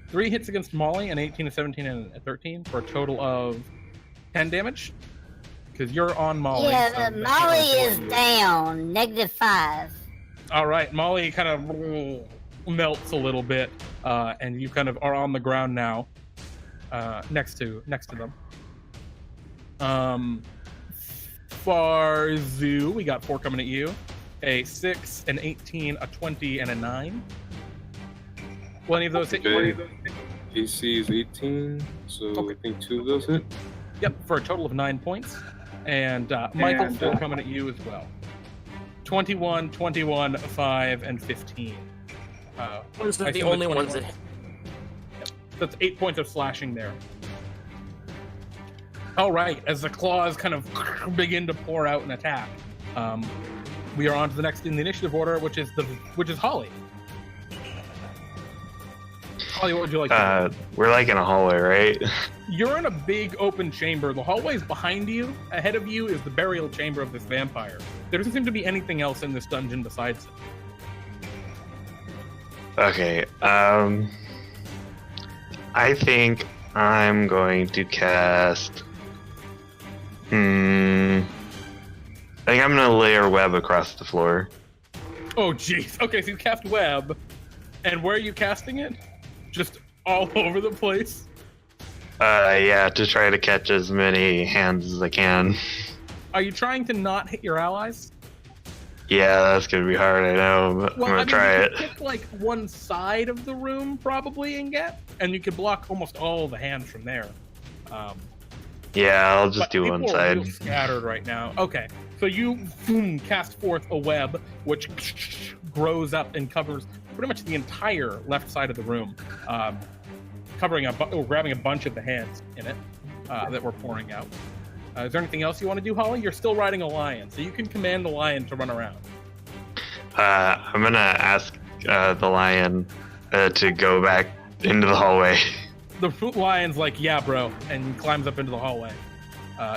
3 hits against Molly, an 18, a 17, and a 13, for a total of 10 damage. Because you're on Molly. Yeah, so Molly is down, -5. All right, Molly kind of melts a little bit, and you kind of are on the ground now, next to them. Farzu, we got 4 coming at you. A 6, an 18, a 20, and a 9. Will any of those hit you? Okay. AC is 18, so Okay. I think 2 of those hit. Yep, for a total of 9 points. And Michael, 4 coming at you as well. 21, 21, 5, and 15. Those I are the assume only it's ones that 21. That's 8 points of slashing there. All right, as the claws kind of begin to pour out an attack, we are on to the next in the initiative order, which is Holly. Holly, what would you like to do? We're like in a hallway, right? You're in a big open chamber. The hallway's behind you. Ahead of you is the burial chamber of this vampire. There doesn't seem to be anything else in this dungeon besides it. Okay, I think I'm going to cast... I think I'm gonna layer web across the floor. Oh, jeez. Okay, so you cast web. And where are you casting it? Just all over the place? Yeah, to try to catch as many hands as I can. Are you trying to not hit your allies? Yeah, that's gonna be hard, I know, but I'm gonna try you it. could pick like one side of the room probably and you could block almost all the hands from there. Yeah, I'll just But do one people are side. real scattered right now. Okay, so you cast forth a web, which grows up and covers pretty much the entire left side of the room, grabbing a bunch of the hands in it that we're pouring out. Is there anything else you want to do, Holly? You're still riding a lion, so you can command the lion to run around. I'm gonna ask the lion to go back into the hallway. The lion's like, yeah, bro, and climbs up into the hallway.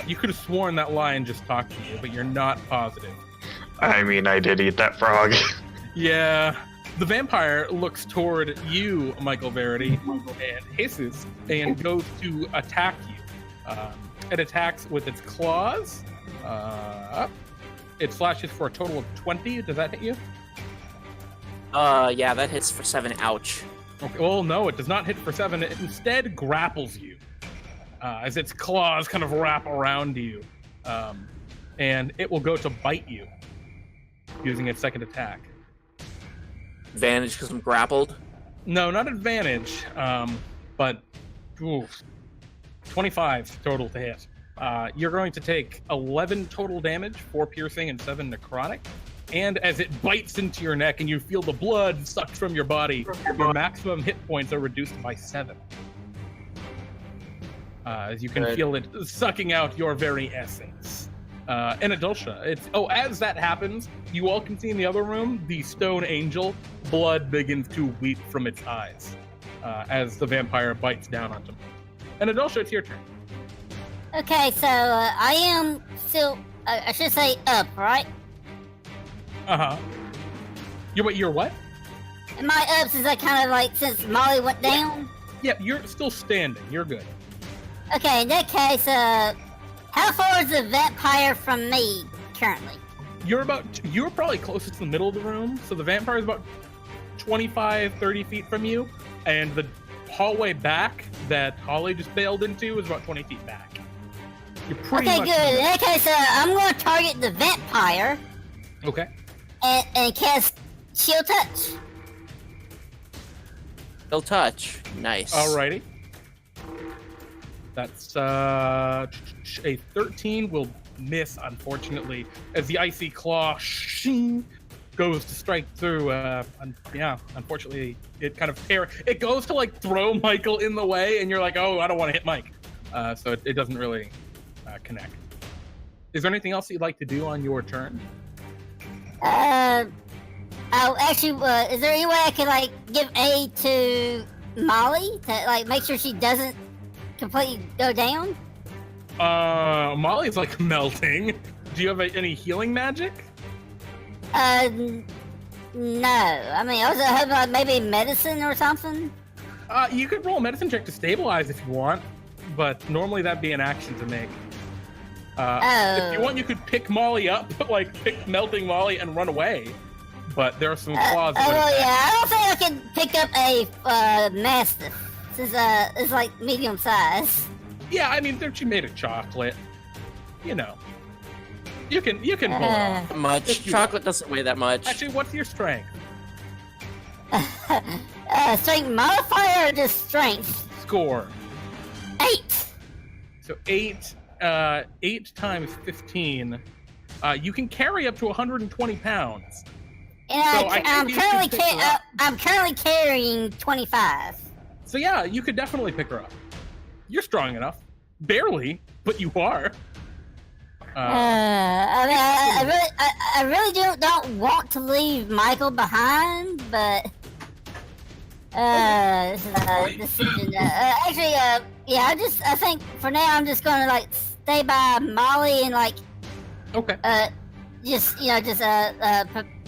You could have sworn that lion just talked to you, but you're not positive. I mean, I did eat that frog. Yeah. The vampire looks toward you, Michael Verity, and hisses and goes to attack you. It attacks with its claws. It slashes for a total of 20. Does that hit you? Yeah, that hits for 7. Ouch. Okay. Well, no, it does not hit for 7. It instead grapples you as its claws kind of wrap around you. And it will go to bite you using its second attack. Advantage because I'm grappled. No, not advantage, but 25 total to hit. You're going to take 11 total damage, 4 piercing and 7 necrotic. And as it bites into your neck and you feel the blood sucked from your body, your maximum hit points are reduced by 7. As you can feel it sucking out your very essence. Anadoltia. As that happens, you all can see in the other room the stone angel. Blood begins to weep from its eyes as the vampire bites down onto him. Anadoltia, it's your turn. Okay, so I am still, I should say up, right? Uh-huh. You're what? Am I up since I kind of like, since Molly went down? Yep, you're still standing. You're good. Okay, in that case, how far is the vampire from me currently? You're probably closest to the middle of the room, so the vampire is about 25, 30 feet from you, and the hallway back that Holly just bailed into is about 20 feet back. You're pretty Okay, much good. In that case, I'm going to target the vampire. Okay. And cast Shield Touch. They'll touch. Nice. Alrighty. That's a 13 will miss, unfortunately, as the icy claw goes to strike through. Unfortunately, it kind of it goes to like throw Michael in the way, and you're like, oh, I don't want to hit Mike, so it doesn't really connect. Is there anything else you'd like to do on your turn? Is there any way I can like give aid to Molly to like make sure she doesn't completely go down? Molly's like melting. Do you have any healing magic? No. I mean, I was hoping like maybe medicine or something. You could roll a medicine check to stabilize if you want, but normally that'd be an action to make. If you want, you could pick Molly up, like pick melting Molly and run away. But there are some claws. I don't think I can pick up a mastiff since it's like medium size. Yeah, I mean, she made of chocolate. You know, you can pull it off. Much chocolate doesn't weigh that much. Actually, what's your strength? Strength modifier or just strength? Score. 8. So 8 times 15. You can carry up to 120 pounds. And So I'm currently carrying 25. So yeah, you could definitely pick her up. You're strong enough. Barely, but you are. I really don't want to leave Michael behind, but this is a decision. I think for now I'm just gonna like stay by Molly and like, Okay.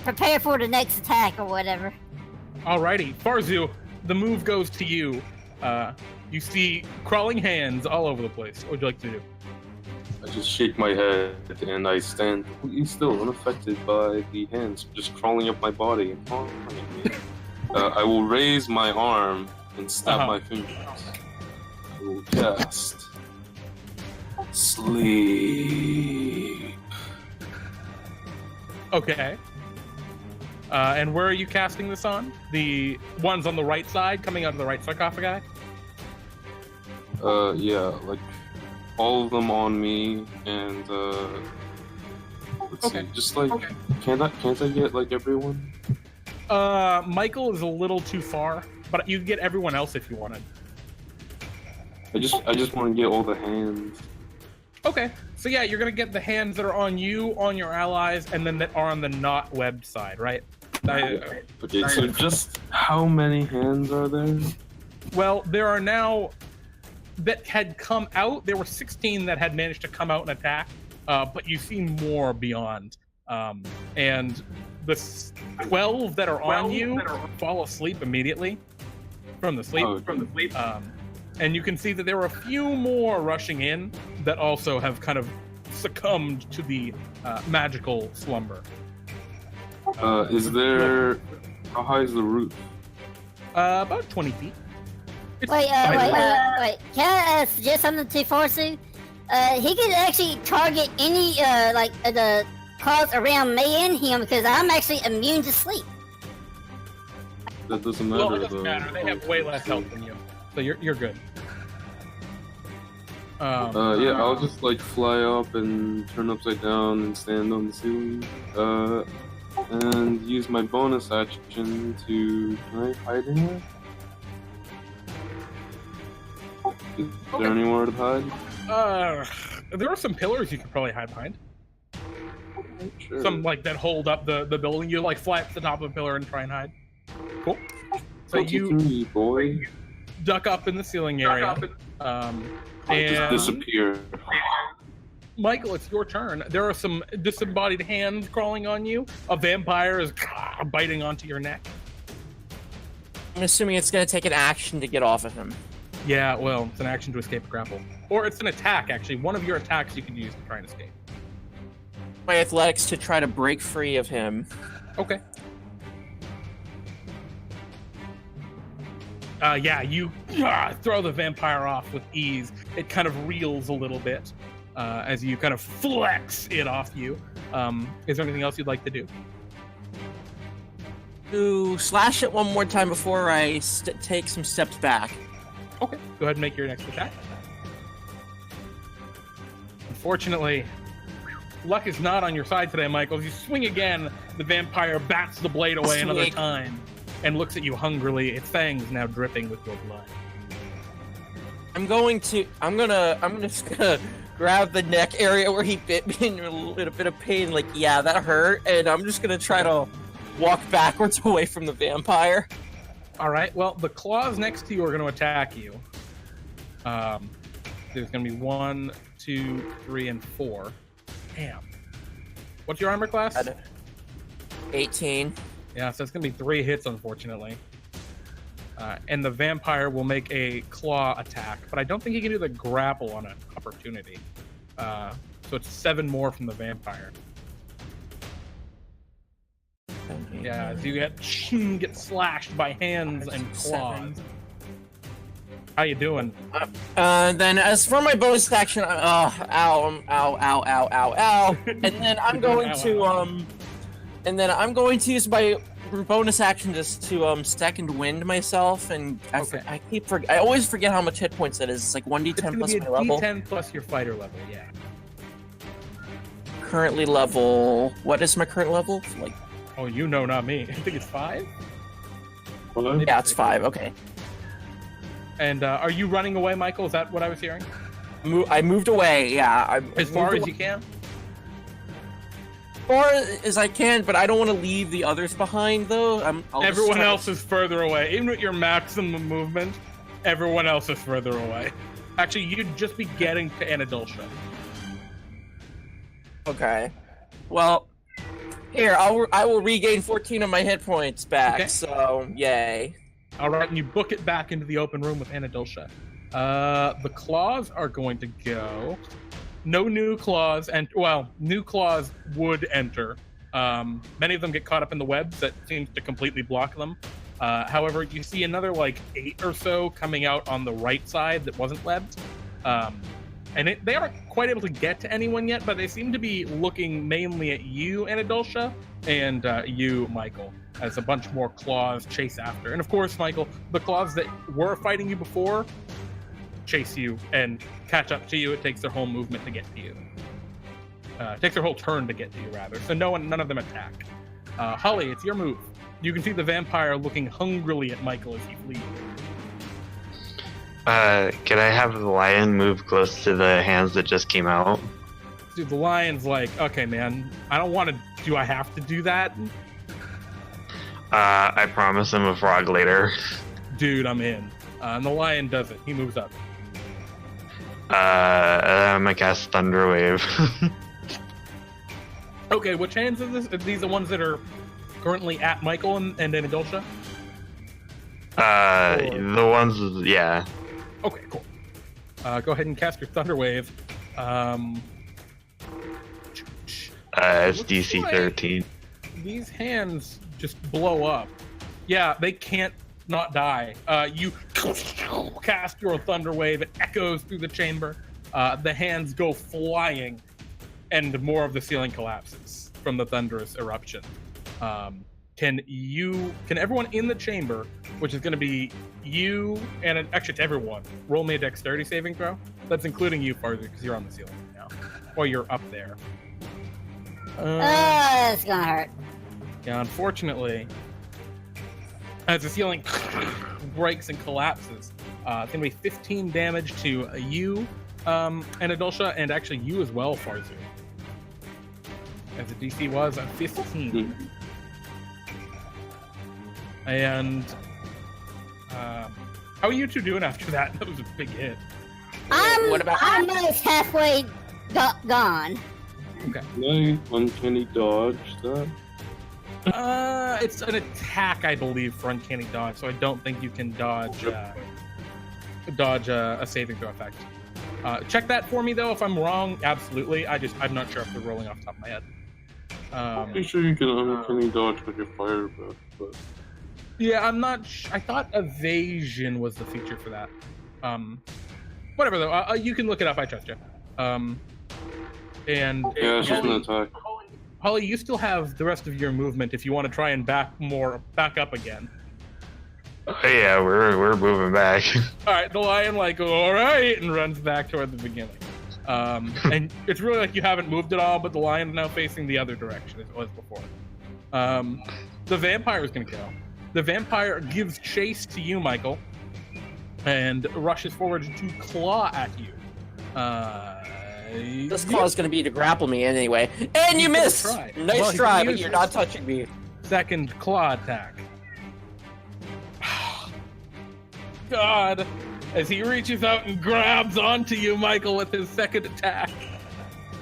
Prepare for the next attack or whatever. Alrighty, Farzu, the move goes to you. You see crawling hands all over the place. What would you like to do? I just shake my head and I stand completely still, unaffected by the hands just crawling up my body and pawing at me. I will raise my arm and snap my fingers. I will cast Sleep. Okay. And where are you casting this on? The ones on the right side, coming out of the right sarcophagi? Yeah, like all of them on me, and let's see, just like can't I get like everyone? Michael is a little too far, but you can get everyone else if you wanted. I just want to get all the hands. Okay, so yeah, you're gonna get the hands that are on you, on your allies, and then that are on the not webbed side, right? Okay, so just how many hands are there? Well, there are now that had come out. There were 16 that had managed to come out and attack, but you see more beyond. And the 12 that are on you fall asleep immediately from the sleep. And you can see that there are a few more rushing in that also have kind of succumbed to the magical slumber. Is there? How high is the roof? About 20 feet. Wait. Can I suggest something to Farzu? He could actually target any the claws around me and him because I'm actually immune to sleep. That doesn't matter. Well, it doesn't matter. They have way less health than you, so you're good. Yeah, I'll just like fly up and turn upside down and stand on the ceiling. And use my bonus action to. Can I hide anywhere? Is there anywhere to hide? There are some pillars you could probably hide behind. Sure. some like that hold up the building. You like fly up to the top of a pillar and try and hide. Cool. So you boy. duck up in the ceiling area. I just And disappear. Michael, it's your turn. There are some disembodied hands crawling on you. A vampire is biting onto your neck. I'm assuming it's going to take an action to get off of him. Yeah, well, it's an action to escape a grapple. Or it's an attack, actually. One of your attacks you can use to try and escape. My athletics to try to break free of him. Okay. Yeah, you throw the vampire off with ease. It kind of reels a little bit as you kind of flex it off you. Is there anything else you'd like to do? To slash it one more time before I take some steps back. Okay, go ahead and make your next attack. Unfortunately, luck is not on your side today, Michael. As you swing again, the vampire bats the blade away another time and looks at you hungrily, its fangs now dripping with your blood. I'm just gonna grab the neck area where he bit me in a little bit of pain, like, yeah, that hurt, and I'm just gonna try to walk backwards away from the vampire. All right, well, the claws next to you are going to attack you. There's going to be 1, 2, 3, and 4. Damn. What's your armor class? 18. Yeah, so it's going to be 3 hits, unfortunately. And the vampire will make a claw attack, but I don't think he can do the grapple on an opportunity. So it's 7 more from the vampire. Yeah, so you get slashed by hands and claws. How you doing? Then as for my bonus action, ow, ow, ow, ow, ow, ow, and then I'm going to use my bonus action just to second wind myself, and I always forget how much hit points that is. It's like 1d10 plus my level. D10 plus your fighter level, yeah. Currently level. What is my current level? Like. Oh, you know, not me. I think it's 5? Yeah, it's 5. Okay. And are you running away, Michael? Is that what I was hearing? I moved away. Yeah, as far as you can. As far as I can, but I don't want to leave the others behind, though. Everyone else is further away. Even with your maximum movement, everyone else is further away. Actually, you'd just be getting to Anadoltia. Okay. Well. Here, I will regain 14 of my hit points back, okay. So yay. Alright, and you book it back into the open room with Anadoltia. The claws are going to go. No new claws, and well, new claws would enter. Many of them get caught up in the webs that seems to completely block them. However, you see another like 8 or so coming out on the right side that wasn't webbed. And they aren't quite able to get to anyone yet, but they seem to be looking mainly at you, Anadoltia, and you, Michael, as a bunch more claws chase after. And of course, Michael, the claws that were fighting you before chase you and catch up to you. It takes their whole movement to get to you. It takes their whole turn to get to you, rather. So none of them attack. Holly, it's your move. You can see the vampire looking hungrily at Michael as he flees. Can I have the lion move close to the hands that just came out? Dude, the lion's like, okay, man, I don't want to. Do I have to do that? I promise him a frog later. Dude, I'm in. And the lion does it. He moves up. I'm gonna cast Thunder Wave. Okay, which hands is this? Are these the ones that are currently at Michael and Anadoltia? The ones, yeah. Okay, cool. Go ahead and cast your Thunder Wave. It's DC 13. These hands just blow up. Yeah, they can't not die. You cast your Thunder Wave. It echoes through the chamber. The hands go flying, and more of the ceiling collapses from the thunderous eruption. Can everyone in the chamber, which is going to be you and actually it's everyone, roll me a dexterity saving throw? That's including you, Farzu, because you're on the ceiling right now, or you're up there. It's gonna hurt. Yeah, unfortunately, as the ceiling breaks and collapses, it's gonna be 15 damage to you, Anadoltia, and actually you as well, Farzu. as the DC was a 15. And how are you two doing after that? That was a big hit. I'm almost halfway gone. Okay. Can I uncanny dodge that? It's an attack, I believe, for uncanny dodge, so I don't think you can dodge a saving throw effect. Check that for me, though. If I'm wrong, absolutely. I'm not sure if they're rolling off the top of my head. Pretty sure you can uncanny dodge with your fire breath, but yeah, I'm not. I thought evasion was the feature for that. Whatever though. You can look it up. I trust you. And yeah, it's just an attack. Holly, you still have the rest of your movement if you want to try and back up again. Oh, yeah, we're moving back. All right, the lion all right, and runs back toward the beginning. And it's really like you haven't moved at all, but the lion's now facing the other direction as it was before. The vampire is going to go. The vampire gives chase to you, Michael, and rushes forward to claw at you. This claw is going to be to grapple me anyway. And you missed! Nice try, but you're not touching me. Second claw attack. God, as he reaches out and grabs onto you, Michael, with his second attack.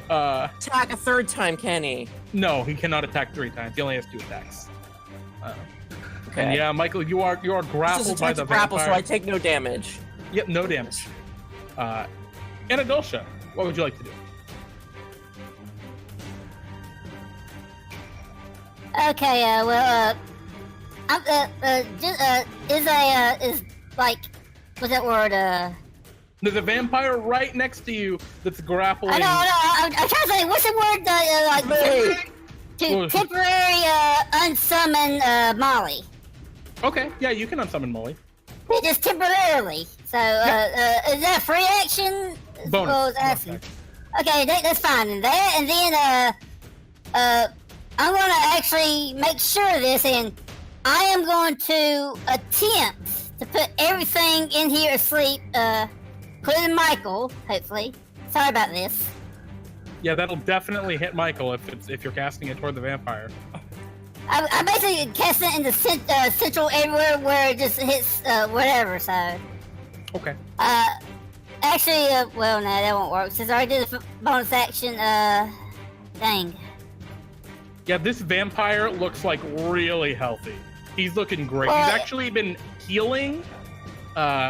Attack a third time, can he? No, he cannot attack 3 times. He only has 2 attacks. Okay. And yeah, Michael, you are grappled by the grapple, vampire. so I take no damage. Yep, no damage. Anadoltia, what would you like to do? Okay, what's that word, There's a vampire right next to you that's grappling. I know, I'm trying to say, what's the word, to temporary, unsummon, Molly. Okay, yeah, you can unsummon Molly. Just temporarily. So, is that free action? Bonus. Okay, that's fine. And then, I'm gonna actually make sure of this, and I am going to attempt to put everything in here asleep, including Michael, hopefully. Sorry about this. Yeah, that'll definitely hit Michael if you're casting it toward the vampire. I basically cast it in the central everywhere where it just hits whatever. So. Okay. Actually, well, no, that won't work since I already did the bonus action. Dang. Yeah, this vampire looks like really healthy. He's looking great. He's actually been healing,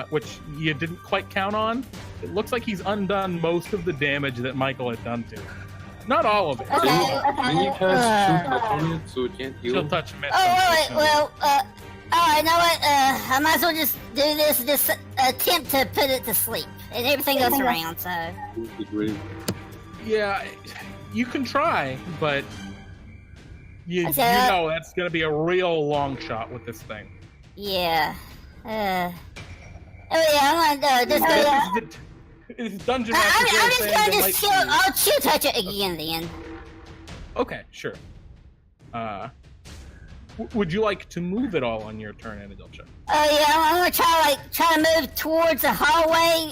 which you didn't quite count on. It looks like he's undone most of the damage that Michael had done to him. Not all of it. Okay. Can you cast Shield Touch on it so it can't heal? Shield Touch miss. Oh, wait, well, alright, you know what? I might as well just do this, just attempt to put it to sleep. And everything goes around, so. Yeah, you can try, but you know that's going to be a real long shot with this thing. Yeah. Oh, yeah, I'm gonna just go. It's dungeon I'm just gonna just I'll chill touch it again then. Okay, sure. Would you like to move it all on your turn, Anadoltia? Yeah, I'm gonna try to move towards the hallway,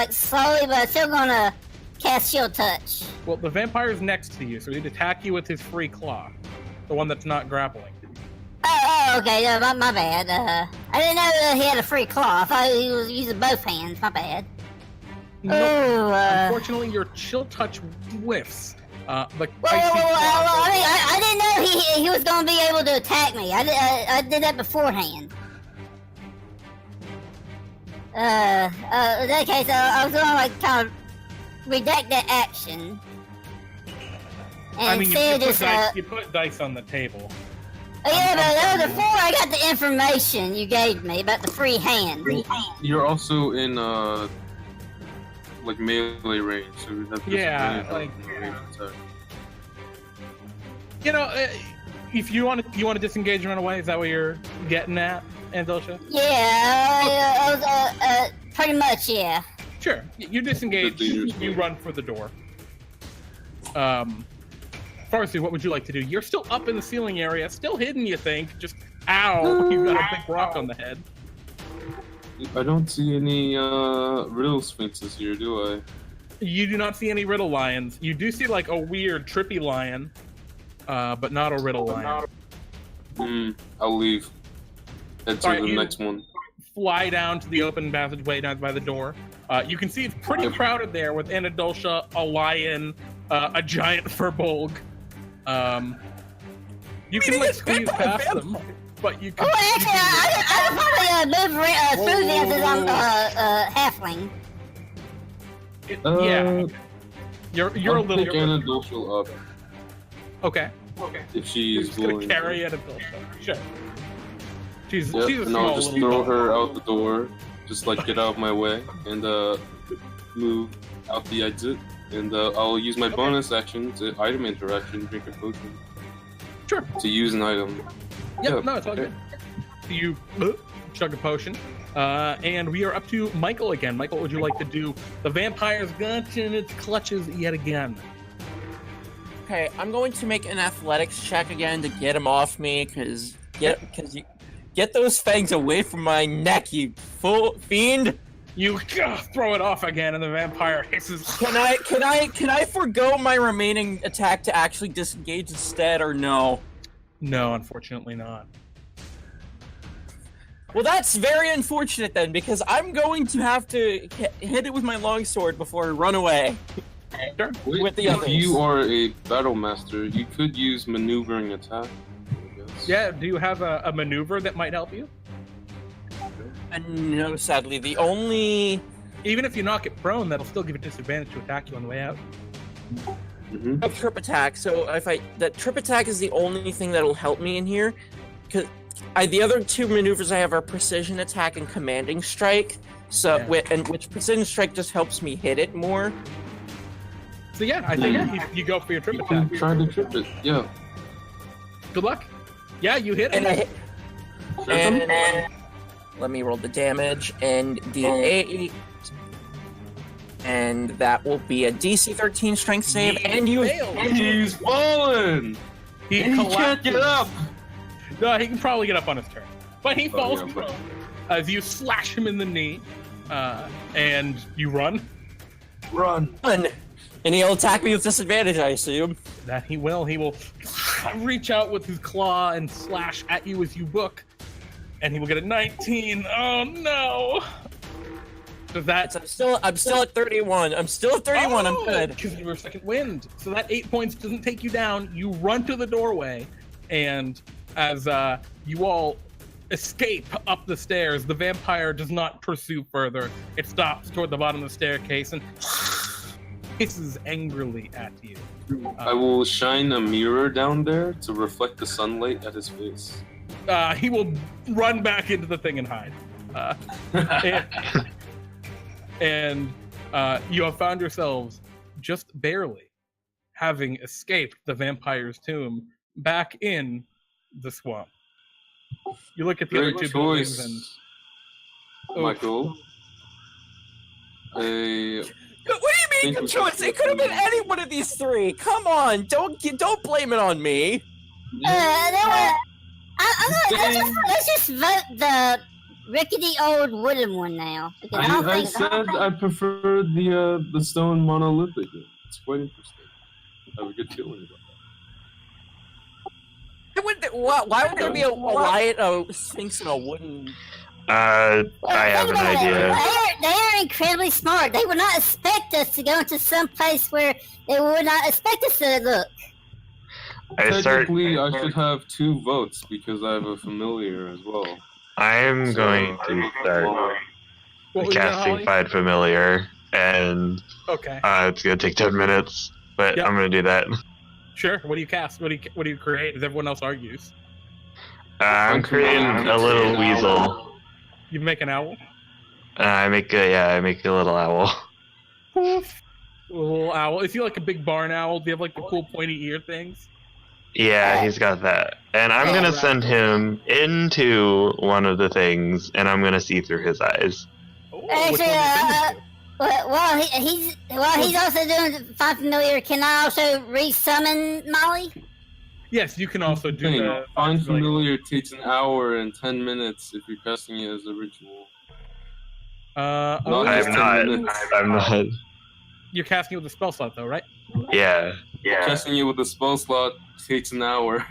slowly, but I'm still gonna cast shield touch. Well, the vampire's next to you, so he'd attack you with his free claw, the one that's not grappling. Oh, okay, my bad. I didn't know he had a free claw. I thought he was using both hands. My bad. No, unfortunately, your chill touch whiffs. I didn't know he was going to be able to attack me. I did that beforehand. In that case, I was going to kind of redact that action. And you put dice on the table. Oh yeah, but that was before I got the information you gave me about the free hand. You're also in melee range, so you have to if you want to disengage and run away, is that what you're getting at, Anadoltia? Yeah, pretty much, yeah. Sure, you disengage, you run for the door. Farzu, what would you like to do? You're still up in the ceiling area, still hidden, you think. Just, ow, you got a big rock on the head. I don't see any riddle sphinxes here, do I? You do not see any riddle lions. You do see, a weird, trippy lion. but not a riddle line. I'll leave. Head to the next one. Fly down to the open passageway down by the door. You can see it's pretty crowded there with Anadoltia, a lion, a giant furbolg. You can like squeeze past them, but you can. Oh, actually, I could probably move through them because I'm halfling. Yeah. You're a little. Pick Anadoltia up. Okay. If she's Just gonna willing. carry Anadoltia. Sure. She's a and small I'll just little throw dog. her out the door, just like get out of my way, and move out the exit. And I'll use my bonus action to item interaction, drink a potion. Sure. To use an item. Yep, no, it's all good. You chug a potion. And we are up to Michael again. Michael, what would you like to do? The vampire's got you in its clutches yet again. Okay, I'm going to make an athletics check again to get him off me, because you get those fangs away from my neck, you fiend. You throw it off again, and the vampire hisses. Can I forgo my remaining attack to actually disengage instead, or no? No, unfortunately not. Well, that's very unfortunate then, because I'm going to have to hit it with my longsword before I run away. Sure. With the if others. you are a battle master, you could use maneuvering attack. I guess. Yeah, do you have a maneuver that might help you? No, sadly, the only... Even if you knock it prone, that'll still give it disadvantage to attack you on the way out. Mm-hmm. A trip attack, so that trip attack is the only thing that'll help me in here, because the other two maneuvers I have are precision attack and commanding strike, so which precision strike just helps me hit it more. So yeah, I think you go for your trip attack. Try to trip it, yeah. Good luck. Yeah, you hit And it. I hit, and let me roll the damage, and the 8, and that will be a DC 13 strength save, and you failed. He's fallen! He can't get up! No, he can probably get up on his turn. But he falls yeah, prone as you slash him in the knee, and you run. Run! And he'll attack me with disadvantage, I assume. That he will. He will reach out with his claw and slash at you as you book, and he will get a 19. Oh no! Does that? I'm still at 31. I'm still at 31. I'm good. Because you were second wind. So that 8 points doesn't take you down. You run to the doorway, and as you all escape up the stairs, the vampire does not pursue further. It stops toward the bottom of the staircase and hisses angrily at you. I will shine a mirror down there to reflect the sunlight at his face. He will run back into the thing and hide. And you have found yourselves just barely having escaped the vampire's tomb back in the swamp. You look at the Great other two choice, buildings and Michael. What do you mean good choice? It could have been any one of these three. Come on, don't blame it on me. Let's just vote the rickety old wooden one now. Because I said I prefer the stone monolithic. It's quite interesting. I have a good feeling about Why would there be a riot of sphinx in a wooden? I have an idea. They are incredibly smart. They would not expect us to go into some place where they would not expect us to look. Technically, I should have 2 votes because I have a familiar as well. I am going to start casting Find Familiar, and okay. It's gonna take 10 minutes, but I'm gonna do that. Sure. What do you cast? What do you create? As everyone else argues. I'm creating a little weasel. You make an owl. I make a little owl. A little owl. Is he like a big barn owl? Do you have like the cool pointy ear things? Yeah, he's got that. And I'm gonna send him into one of the things, and I'm gonna see through his eyes. Actually, while he's also doing Find Familiar, can I also resummon Molly? Yes, you can also do that. Find Familiar takes an hour and 10 minutes if you're casting it as a ritual. I'm not. You're casting it with a spell slot though, right? Yeah. Casting you with a spell slot takes an hour.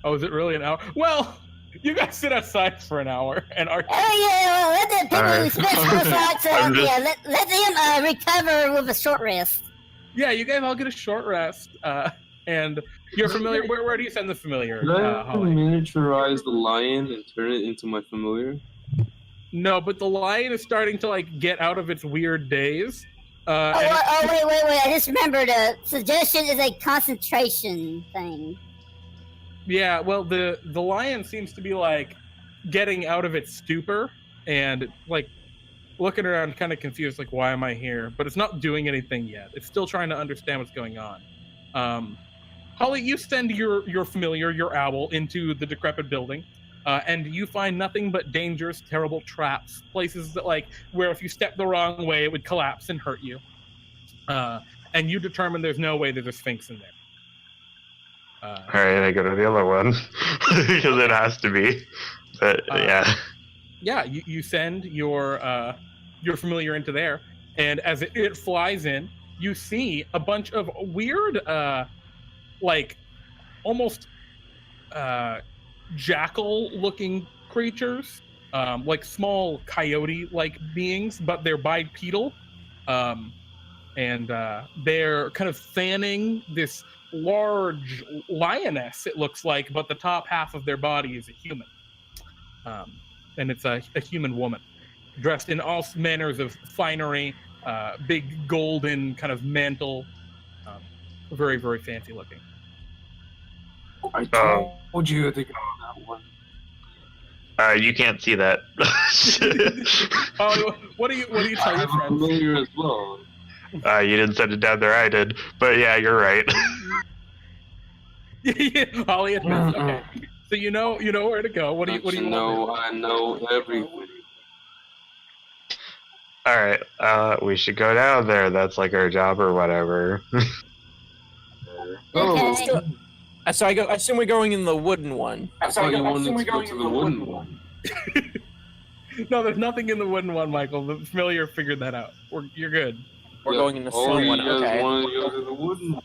Oh, is it really an hour? Well, you guys sit outside for an hour and are. Oh yeah, well, let the people who Alright. spend spell slots, I'm just- yeah, let them recover with a short rest. Yeah, you guys all get a short rest. And you're familiar. Where do you send the familiar? Could I Holly? miniaturize the lion and turn it into my familiar? No, but the lion is starting to like get out of its weird daze. And Wait! I just remembered. Suggestion is a concentration thing. yeah, well, the lion seems to be like getting out of its stupor and like looking around, kind of confused, like why am I here? But it's not doing anything yet. It's still trying to understand what's going on. Holly, you send your familiar, your owl, into the decrepit building. And you find nothing but dangerous, terrible traps, places that like where if you step the wrong way, it would collapse and hurt you. And you determine there's no way there's a sphinx in there. Alright, I go to the other one. Because it has to be. But, yeah. Yeah, you send your familiar into there, and as it flies in, you see a bunch of weird, like almost jackal-looking creatures, like small coyote-like beings, but they're bipedal, and they're kind of fanning this large lioness, it looks like, but the top half of their body is a human. And it's a human woman, dressed in all manners of finery, big golden kind of mantle, very, very fancy looking. I told you to go on that one. You can't see that. Oh, what do you tell your friends? Familiar as well. You didn't send it down there, I did. But yeah, you're right. Holly admits. Okay, so you know where to go. What do you know? I know everything. Alright, we should go down there. That's like our job or whatever. Okay. So I assume we're going in the wooden one. I thought you wanted to go to the wooden one. No, there's nothing in the wooden one, Michael. The familiar figured that out. You're good. We're going in the stone one. You guys Okay. wanted to go to the wooden one.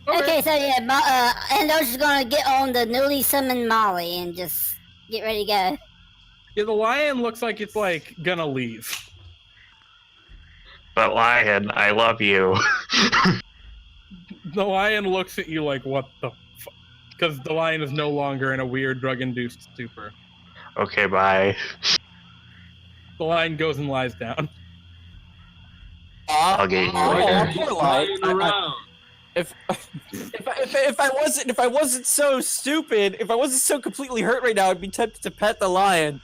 Okay, so yeah, Anadoltia's gonna get on the newly summoned Molly and just get ready to go. Yeah, the lion looks like it's like gonna leave. But Lion, I love you. The lion looks at you like, what the fuck? Because the lion is no longer in a weird drug-induced stupor. Okay, bye. The lion goes and lies down. I'll get you later. Poor lion. Around. If I wasn't so stupid, if I wasn't so completely hurt right now, I'd be tempted to pet the lion.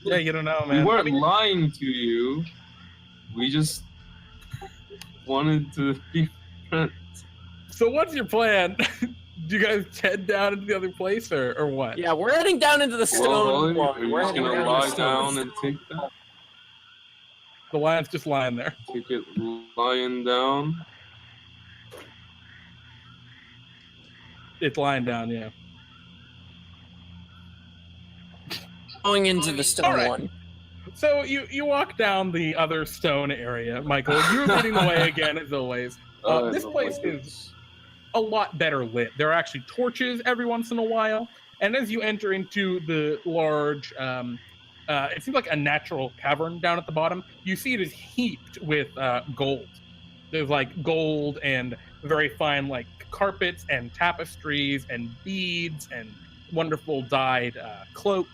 Yeah, you don't know, We man. weren't lying to you. We just wanted to be friends. So what's your plan? Do you guys head down into the other place, or what? Yeah, we're heading down into the stone. Well, are you We're just heading gonna down lie the stone. down and take that? The lion's just lying there. Take it lying down. It's lying down, yeah. Going into the stone Alright. one. So you walk down the other stone area, Michael. You're leading the way again, as always. This place is a lot better lit. There are actually torches every once in a while. And as you enter into the large, it seems like a natural cavern down at the bottom, you see it is heaped with gold. There's like gold and very fine like carpets and tapestries and beads and wonderful dyed cloak.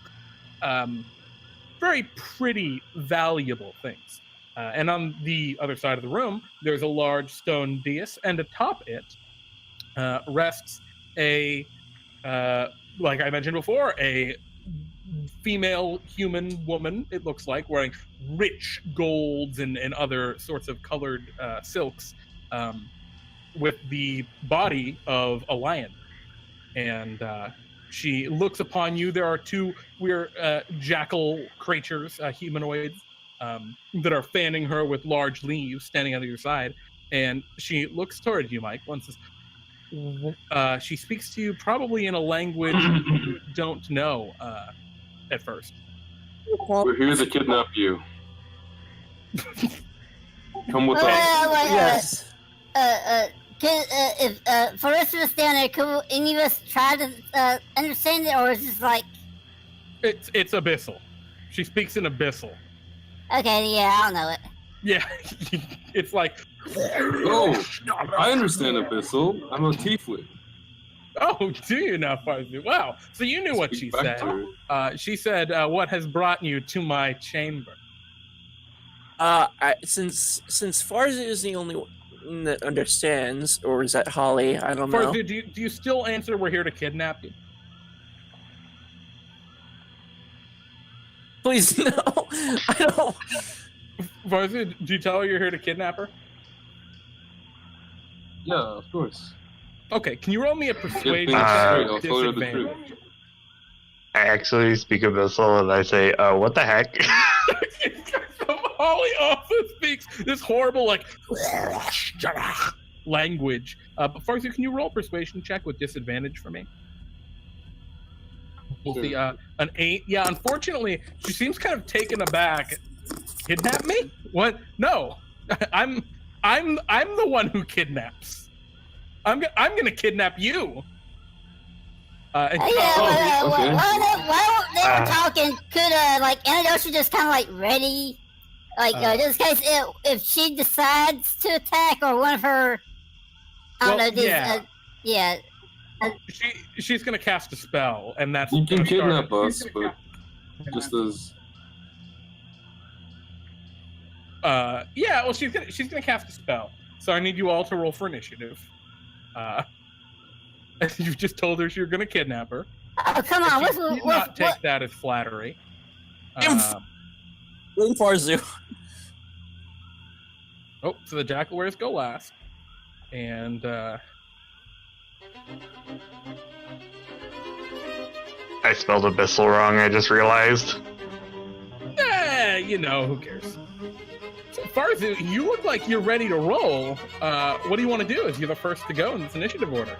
Very pretty, valuable things. And on the other side of the room, there's a large stone dais, and atop it rests a, like I mentioned before, a female human woman, it looks like, wearing rich golds and other sorts of colored silks, with the body of a lion. And she looks upon you. There are two weird jackal creatures, humanoids, that are fanning her with large leaves standing on either side. And she looks toward you, Mike, and says, she speaks to you probably in a language you don't know at first. We're here to kidnap you. Come with us. Yes. If for us down there, could any of us try to understand it, or is this like? It's abyssal. She speaks in abyssal. Okay, yeah, I don't know it. Yeah, it's like. Oh, I understand abyssal. I'm a tiefling. Oh, do you now, Farzu? Wow. So you knew what she Speak back said. to her. She said, "What has brought you to my chamber?" Since Farzu is the only one that understands, or is that Holly? I don't know. Farzu, do you still answer? We're here to kidnap you. Please no. I don't. Farzu, do you tell her you're here to kidnap her? Yeah, of course. Okay, can you roll me a persuasion things check straight, with I'll tell her the disadvantage? I actually speak Abyssal and I say, what the heck? Holly also speaks this horrible, like, language. But Farzu, can you roll a persuasion check with disadvantage for me? We'll see, an 8. Yeah, unfortunately, she seems kind of taken aback. Kidnap me? What? No. I'm the one who kidnaps. I'm gonna kidnap you. While they were talking, could like Anadoltia just kind of like ready, like just in case if she decides to attack or one of her, I don't know, these, yeah. She's gonna cast a spell, and that's You can kidnap us, but just as. Yeah. Well, she's gonna cast a spell. So I need you all to roll for initiative. You've just told her you're gonna kidnap her. Oh, come on! She did not take that as flattery. Blame Farzu. Oh, so the jackal wares go last, and I spelled Abyssal wrong, I just realized. you know, who cares? So Farzu, you look like you're ready to roll. What do you want to do? Is you're the first to go in this initiative order?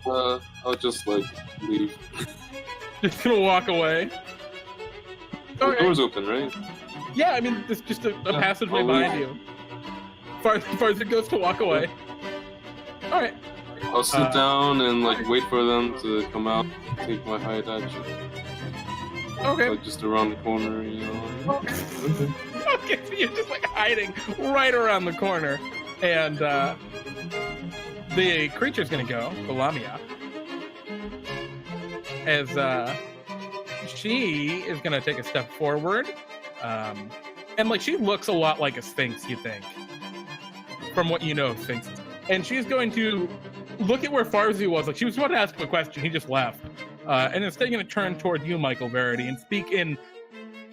I'll just like leave. Just gonna walk away. The door's open, right? Yeah, I mean, there's just a passageway I'll behind leave. you. Farzu goes to walk away. All right. I'll sit down and like wait for them to come out, take my hide action. Okay. Like just around the corner, you know. Okay, so you're just like hiding right around the corner, and the creature's gonna go, the Lamia, as she is gonna take a step forward, and like she looks a lot like a sphinx, you think, from what you know of sphinxes, and she's going to look at where Farzu was. Like she was about to ask him a question, he just left, and instead going to turn toward you, Michael Verity, and speak in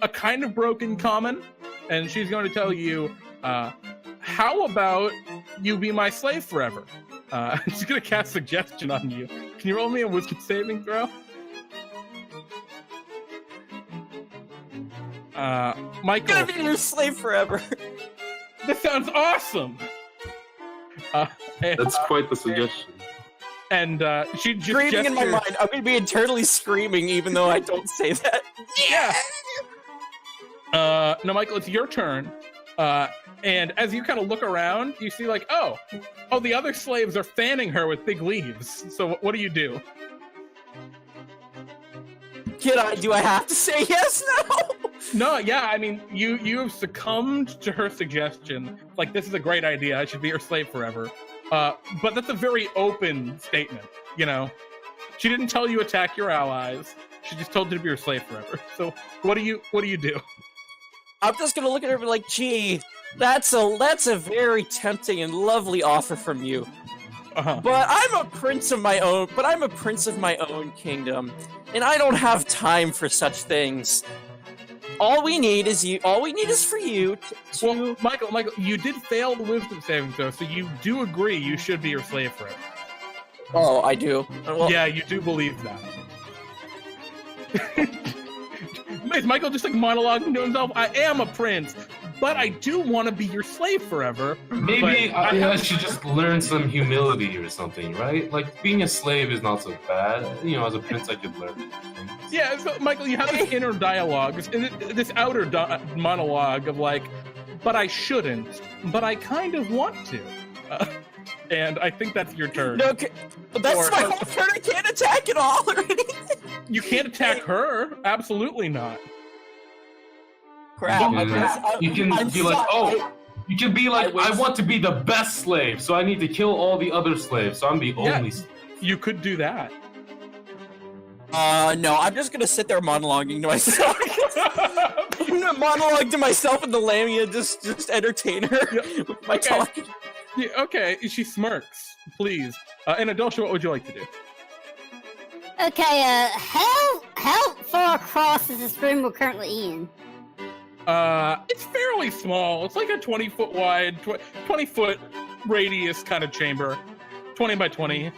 a kind of broken common, and she's going to tell you, how about you be my slave forever? She's going to cast suggestion on you. Can you roll me a wisdom saving throw? Michael. I'm gonna be your slave forever. This sounds awesome! That's quite the suggestion. And she just Screaming in my mind. I'm gonna be internally screaming even though I don't say that. Yeah! No, Michael, it's your turn. And as you kind of look around, you see like, oh, the other slaves are fanning her with big leaves. So what do you do? Do I have to say yes now? No, yeah, I mean, you have succumbed to her suggestion. Like, this is a great idea. I should be your slave forever. But that's a very open statement, you know? She didn't tell you attack your allies. She just told you to be your slave forever. So what do you do? I'm just gonna look at her and be like, gee, that's a very tempting and lovely offer from you. Uh-huh. But I'm a prince of my own kingdom, and I don't have time for such things. All we need is for you to... Well, Michael, you did fail the wisdom saving throw, so you do agree you should be your slave forever. Oh, I do. Well, yeah, you do believe that. Is Michael just like monologuing to himself? I am a prince, but I do want to be your slave forever. Maybe I should just learn some humility or something, right? Like, being a slave is not so bad. You know, as a prince, I could learn things. Yeah, so Michael, you have this inner dialogue, this outer monologue of like, but I shouldn't. But I kind of want to. And I think that's your turn. No, that's my whole turn. I can't attack at all or anything. You can't attack her. Absolutely not. Crap. You can be like, oh, you can be like, I want to be the best slave, so I need to kill all the other slaves, so I'm the only slave. You could do that. No, I'm just gonna sit there monologuing to myself. I'm gonna monologue to myself in the Lamia, just entertain her with my talk. Yeah, okay, she smirks. Please. Anadoltia, what would you like to do? Okay, how far across is this room we're currently in? It's fairly small. It's like a 20-foot wide, 20-foot radius kind of chamber. 20 by 20.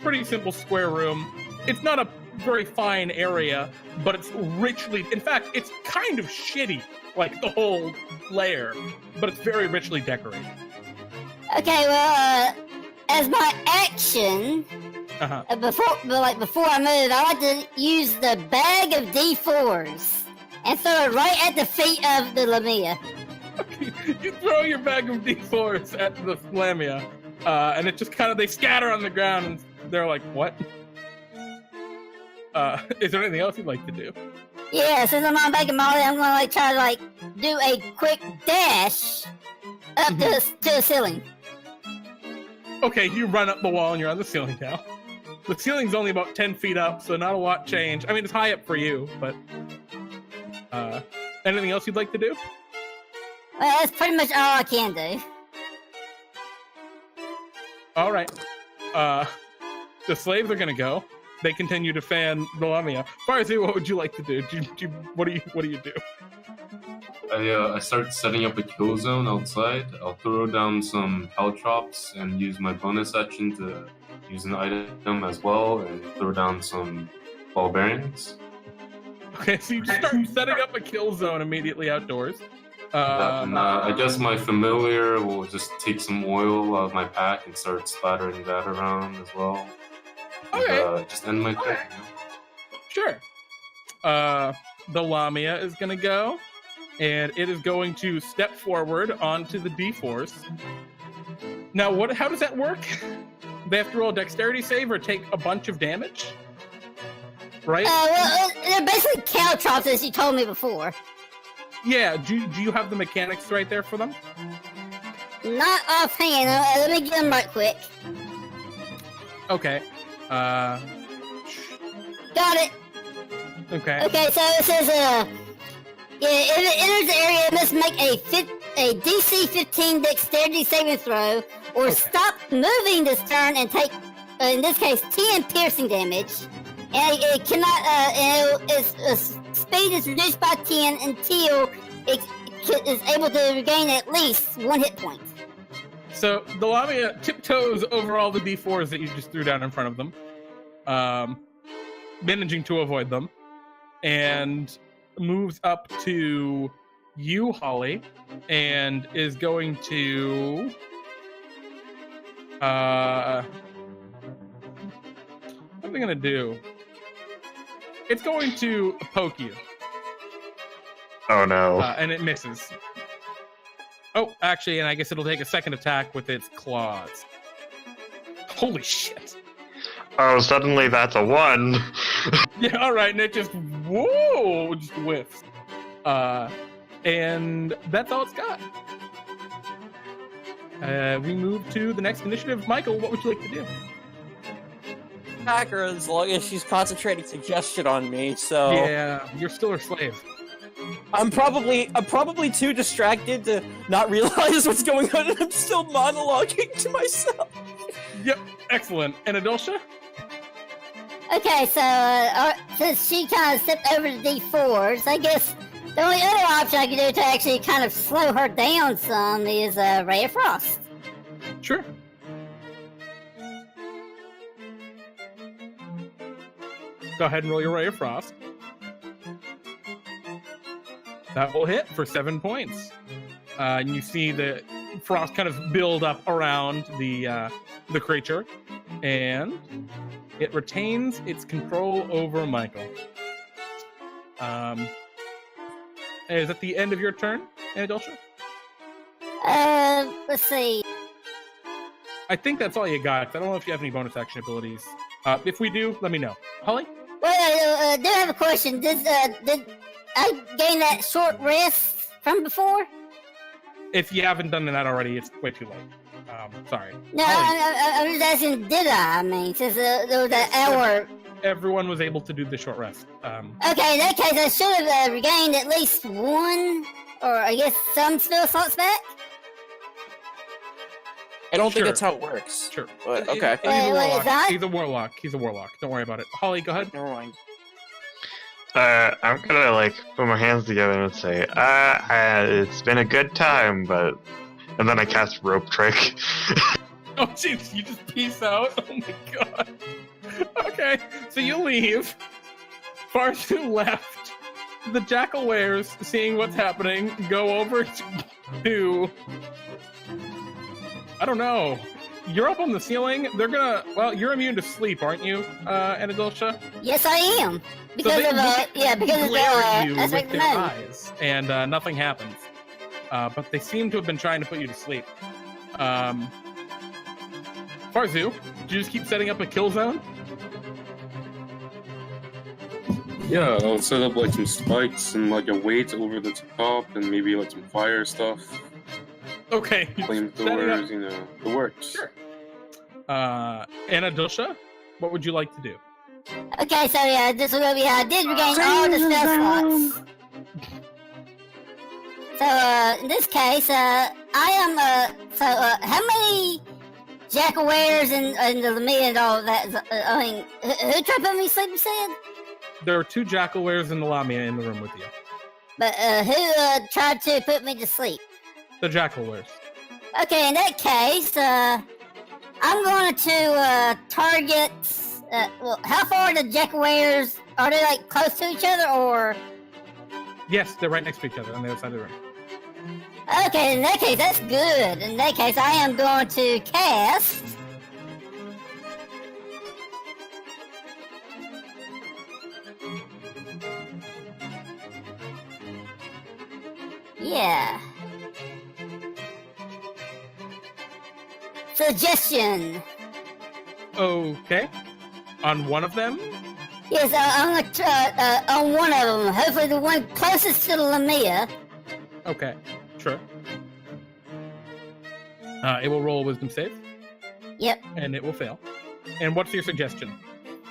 Pretty simple square room. It's not a very fine area, but it's richly... In fact, it's kind of shitty, like the whole lair, but it's very richly decorated. Okay, well, as my action, before I move, I like to use the bag of D4s and throw it right at the feet of the Lamia. Okay, you throw your bag of D4s at the Lamia, and it just kind of, they scatter on the ground, and they're like, what? Is there anything else you'd like to do? Yeah, since I'm on Bacon Molly, I'm gonna try to do a quick dash up to the ceiling. Okay, you run up the wall and you're on the ceiling now. The ceiling's only about 10 feet up, so not a lot changed. I mean, it's high up for you, but... anything else you'd like to do? Well, that's pretty much all I can do. Alright. The slaves are gonna go. They continue to fan the Lamia. Farzu, what would you like to do? What do you do? I start setting up a kill zone outside. I'll throw down some caltrops and use my bonus action to use an item as well and throw down some ball bearings. Okay, so you start setting up a kill zone immediately outdoors. I guess my familiar will just take some oil out of my pack and start splattering that around as well. Okay. And, just end my turn. Sure. The Lamia is gonna go, and it is going to step forward onto the D4s. Now, how does that work? They have to roll a dexterity save or take a bunch of damage? Right? Well, they're basically caltrops, as you told me before. Yeah, do you have the mechanics right there for them? Not offhand. Let me get them right quick. Okay. Got it. Okay. Okay, so it says, if it enters the area, it must make a DC 15 dexterity saving throw, or stop moving this turn and take, in this case, 10 piercing damage. And it cannot, its speed is reduced by 10 until it is able to regain at least 1 hit point. So the Lamia tiptoes over all the D4s that you just threw down in front of them, managing to avoid them, and moves up to you, Holly, and is going to... what are they gonna do? It's going to poke you. Oh no. And it misses. Oh, actually, and I guess it'll take a second attack with its claws. Holy shit. Oh, suddenly that's a 1. Yeah, alright, and it just, whoa, just whiffs. And that's all it's got. We move to the next initiative. Michael, what would you like to do? Attack her as long as she's concentrating suggestion on me, so... Yeah, you're still her slave. I'm probably too distracted to not realize what's going on, and I'm still monologuing to myself. Yep, excellent. And Anadoltia? Okay, so since she kind of stepped over to D4s, I guess the only other option I can do to actually kind of slow her down some is Ray of Frost. Sure. Go ahead and roll your Ray of Frost. That will hit for 7 points. And you see the frost kind of build up around the creature, and it retains its control over Michael. Is that the end of your turn, Anadoltia? Let's see. I think that's all you got. 'Cause I don't know if you have any bonus action abilities. If we do, let me know. Holly? Well, do have a question. Did I gain that short rest from before? If you haven't done that already, it's way too late. Sorry. No, Holly, I was asking, did I? I mean, since there was that hour. everyone was able to do the short rest. Okay, in that case, I should have regained at least one, or I guess some spell slots back. I don't think Sure. that's how it works. Sure. But, okay. He's a Wait, is warlock. that? He's a warlock. He's a warlock. Don't worry about it. Holly, go ahead. Never mind. I'm gonna like put my hands together and say, it's been a good time, and then I cast rope trick. Oh, jeez, you just peace out? Oh my god. Okay, so you leave. Farzu left. The jackal wares, seeing what's happening, go over to... I don't know. You're up on the ceiling. They're gonna... Well, you're immune to sleep, aren't you, Anadoltia? Yes, I am. Because they of because of glare at you that's with like their money. eyes, and nothing happens. But they seem to have been trying to put you to sleep. Farzu, did you just keep setting up a kill zone? Yeah, I'll set up like some spikes and like a weight over the top, and maybe like some fire stuff, Okay. flamethrowers, you know, the works. Sure. Anadoltia, what would you like to do? Okay, so yeah, this will be. I did regain all the spell slots. So in this case, I am. How many jackal wares and the Lamia and all of that? I mean, who tried to put me to sleep? You said. There are 2 jackal wares in the Lamia in the room with you. But who tried to put me to sleep? The jackal wares. Okay, in that case, I'm going to target. Well, how far are the jackal wares? Are they like close to each other, or? Yes, they're right next to each other on the other side of the room. Okay, in that case, that's good. In that case, I am going to cast. Yeah. Suggestion. Okay. On one of them? Yes, I'm gonna try on one of them. Hopefully, the one closest to the Lamia. Okay, sure. It will roll a wisdom save, Yep. and it will fail. And what's your suggestion?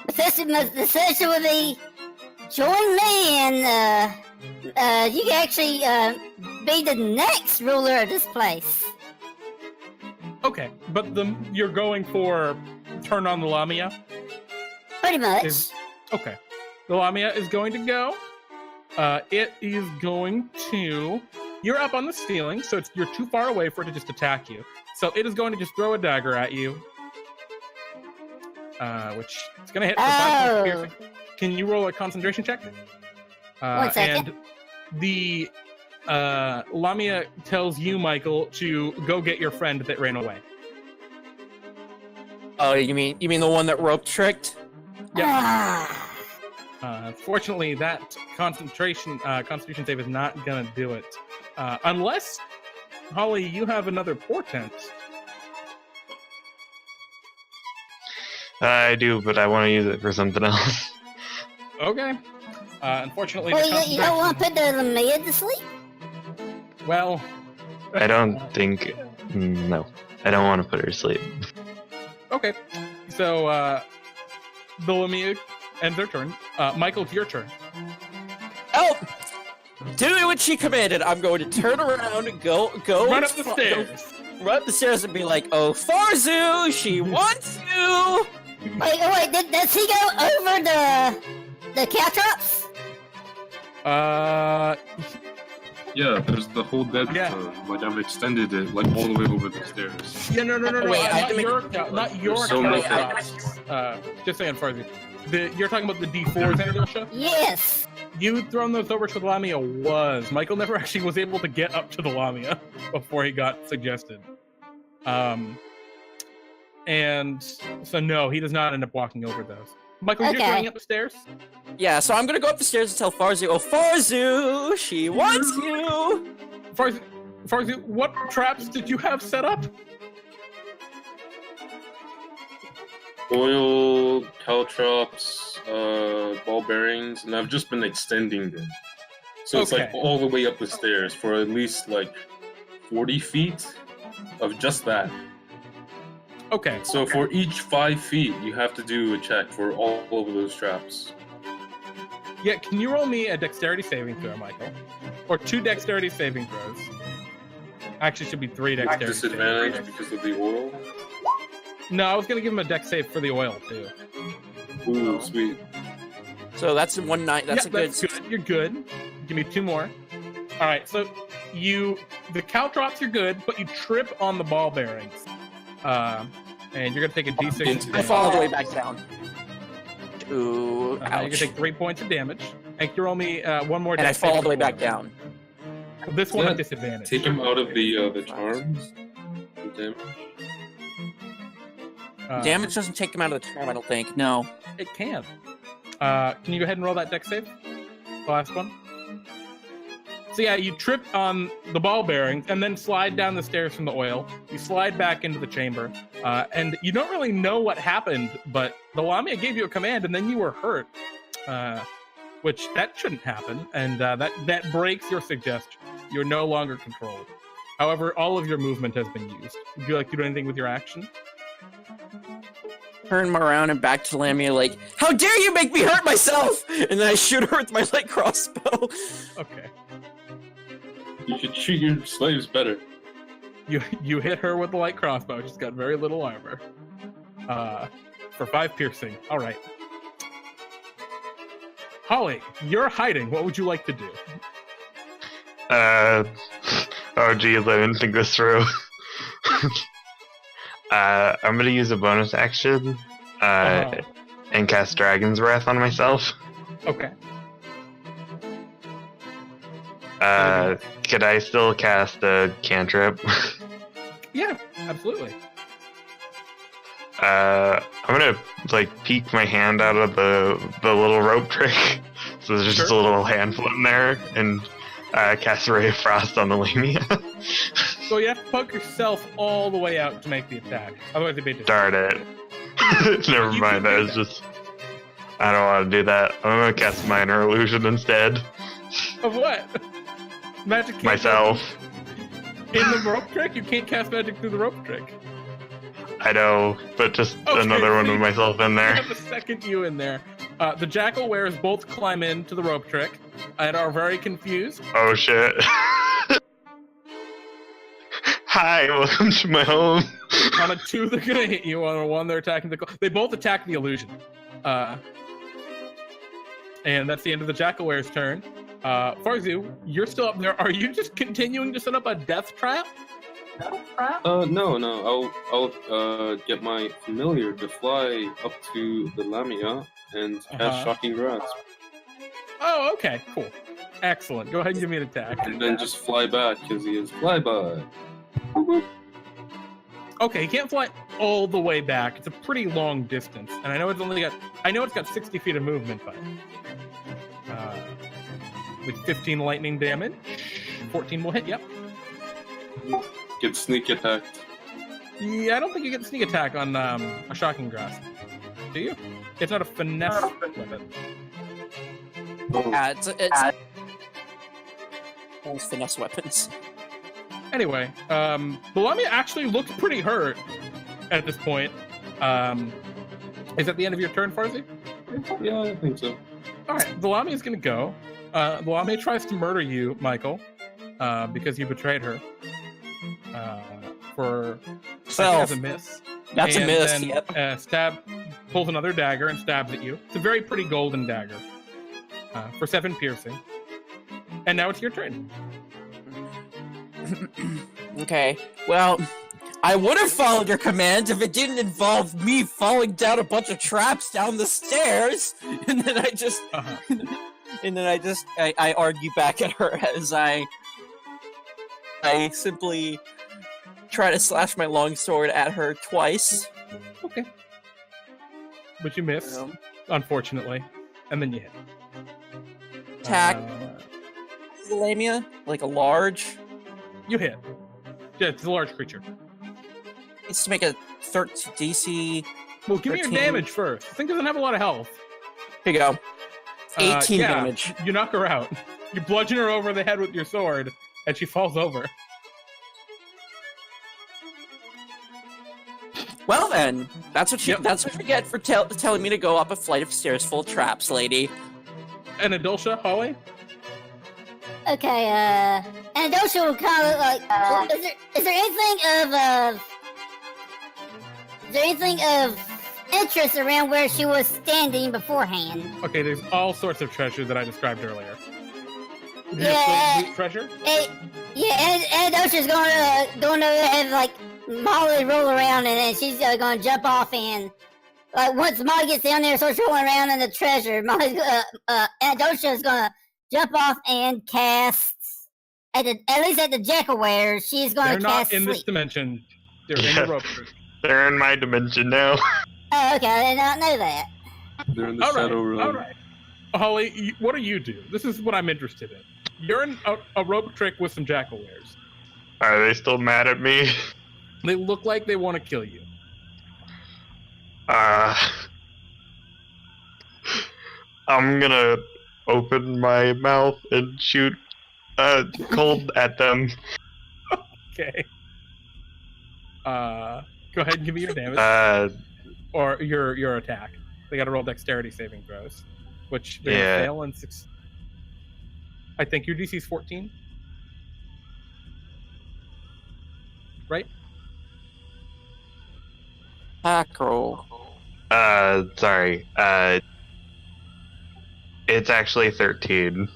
The suggestion would be join me, and you can actually be the next ruler of this place. Okay, but you're going for turn on the Lamia? Pretty much. Okay. The Lamia is going to go. It is going to... You're up on the ceiling, so you're too far away for it to just attack you. So it is going to just throw a dagger at you. Which is going to hit for 5 points of piercing. Can you roll a concentration check? 1 second. And the Lamia tells you, Michael, to go get your friend that ran away. Oh, you mean the one that rope tricked? Fortunately, that constitution save is not gonna do it. Unless, Holly, you have another portent. I do, but I want to use it for something else. Okay. Unfortunately, Well, you don't want to put the Lamia to sleep? Well, I don't think. No, I don't want to put her to sleep. okay. So, the Lamia ends their turn. Michael, it's your turn. Oh! Doing what she commanded, I'm going to turn around and go Run up the stairs. Run up the stairs and be like, "Oh, Farzu, she wants you!" Wait, does he go over the caltrops? Yeah, there's the whole dead Yeah. like I've extended it like all the way over the stairs. Yeah, no. Wait, I have to Not your so many caltrops. Just saying, Farzi. You're talking about the D4s, Anadoltia? Yes. You'd thrown those over to the Lamia was. Michael never actually was able to get up to the Lamia before he got suggested. And so no, he does not end up walking over those. Michael, you're Okay. going up the stairs? Yeah, so I'm gonna go up the stairs and tell Farzu, "Oh, Farzu, she wants you!" Farzu, what traps did you have set up? Oil, caltrops, ball bearings, and I've just been extending them. So it's like Okay. all the way up the stairs for at least like 40 feet of just that. Okay. So for each 5 feet, you have to do a check for all of those traps. Yeah, can you roll me a dexterity saving throw, Michael? Or 2 dexterity saving throws. Actually, it should be 3 dexterity saving Disadvantage throws. because of the oil. No, I was going to give him a dex save for the oil, too. Ooh, sweet. So that's 1 night. That's Yeah, a good. that's good. You're good. Give me 2 more. All right, so the caltrops are good, but you trip on the ball bearings. And you're going to take a d6 Into damage. I fall all the way back down. Ooh, You're going to ouch. take 3 points of damage. And you roll me 1 more And I dex fall all save the way for back oil. down. This one Yeah, at disadvantage. Take him out of the charms. The damage. Damage doesn't take him out of the charm, I don't think. No. It can. Can you go ahead and roll that dex save? The last one. So yeah, you trip on the ball bearings and then slide down the stairs from the oil. You slide back into the chamber, and you don't really know what happened, but the Lamia gave you a command, and then you were hurt, which that shouldn't happen, and that breaks your suggestion. You're no longer controlled. However, all of your movement has been used. Would you like to do anything with your action? Turn him around and back to Lamia like, how dare you make me hurt myself! And then I shoot her with my light crossbow. Okay. You should treat your slaves better. You hit her with the light crossbow. She's got very little armor. For 5 piercing. All right. Holly, you're hiding. What would you like to do? Oh geez, I didn't think this through. I'm gonna use a bonus action and cast Dragon's Breath on myself. Okay. Could I still cast a cantrip? Yeah, absolutely. I'm gonna like peek my hand out of the little rope trick, so there's just a Sure. little hand floating there, and cast Ray of Frost on the Lamia. So you have to poke yourself all the way out to make the attack. Otherwise, it'd be Darn it. Never You mind, can do I was just... I don't want to do that. I'm gonna cast Minor Illusion instead. Of what? Magic can't Myself. In the rope trick? You can't cast magic through the rope trick. I know, but just Okay, another one so with you- myself in You there. have the second you in there. The jackal wearers both climb into the rope trick and are very confused. Oh shit. Hi, welcome to my home. On a 2, they're gonna hit you. On a 1, they're attacking the. They both attack the illusion. And that's the end of the jackal wearer's turn. Farzu, you're still up there. Are you just continuing to set up a death trap? No. I'll get my familiar to fly up to the Lamia and cast Shocking Grasp, Oh, okay, cool, excellent. Go ahead and give me an attack. and then just fly back because he is flyby. Okay, he can't fly all the way back. It's a pretty long distance, and I know it's got 60 feet of movement, but with 15 lightning damage, 14 will hit. Yep. Get sneak attacked. Yeah, I don't think you get sneak attack on a shocking grasp. Do you? It's not a finesse weapon. Yeah, it's almost finesse weapons. Anyway, the Lamia actually looks pretty hurt at this point. Is that the end of your turn, Farzi? Yeah, I think so. All right, the Lamia is going to go. The Lamia tries to murder you, Michael, because you betrayed her. For Self. as a miss. That's a And miss. then, Yep. pulls another dagger and stabs at you. It's a very pretty golden dagger for 7 piercing. And now it's your turn. Okay. Well, I would have followed your command if it didn't involve me falling down a bunch of traps down the stairs, and then I argue back at her as I simply try to slash my longsword at her twice. Okay. But you miss, unfortunately. And then you hit. Attack. Lamia, like a large. You hit. Yeah, it's a large creature. Needs to make a DC. Well, give me your 13. damage first. This thing doesn't have a lot of health. Here you go. 18 yeah, damage. You knock her out. You bludgeon her over the head with your sword, and she falls over. Well then, that's what you get for telling me to go up a flight of stairs full of traps, lady. Anadoltia, Holly? Okay, Anadoltia will kind of like. Is there anything of interest around where she was standing beforehand? Okay, there's all sorts of treasure that I described earlier. Yeah. Treasure? Anadoltia's going to have like Molly roll around, and then she's going to jump off, and like once Molly gets down there, starts rolling around in the treasure, Anadoltia's going to jump off and cast at least at the Jackaware. She's going to cast They're not in sleep. this dimension. They're in the rope. They're in my dimension now. Oh, okay, I did not know that. They're in the shadow room. All right. Holly, what do you do? This is what I'm interested in. You're in a rope trick with some Jackawares. Are they still mad at me? They look like they want to kill you. I'm gonna open my mouth and shoot cold at them. Okay. Go ahead and give me your damage. Or your attack. They gotta roll dexterity saving throws. Which they fail in 6. I think your DC is 14. Right? Attack roll. Sorry. It's actually 13.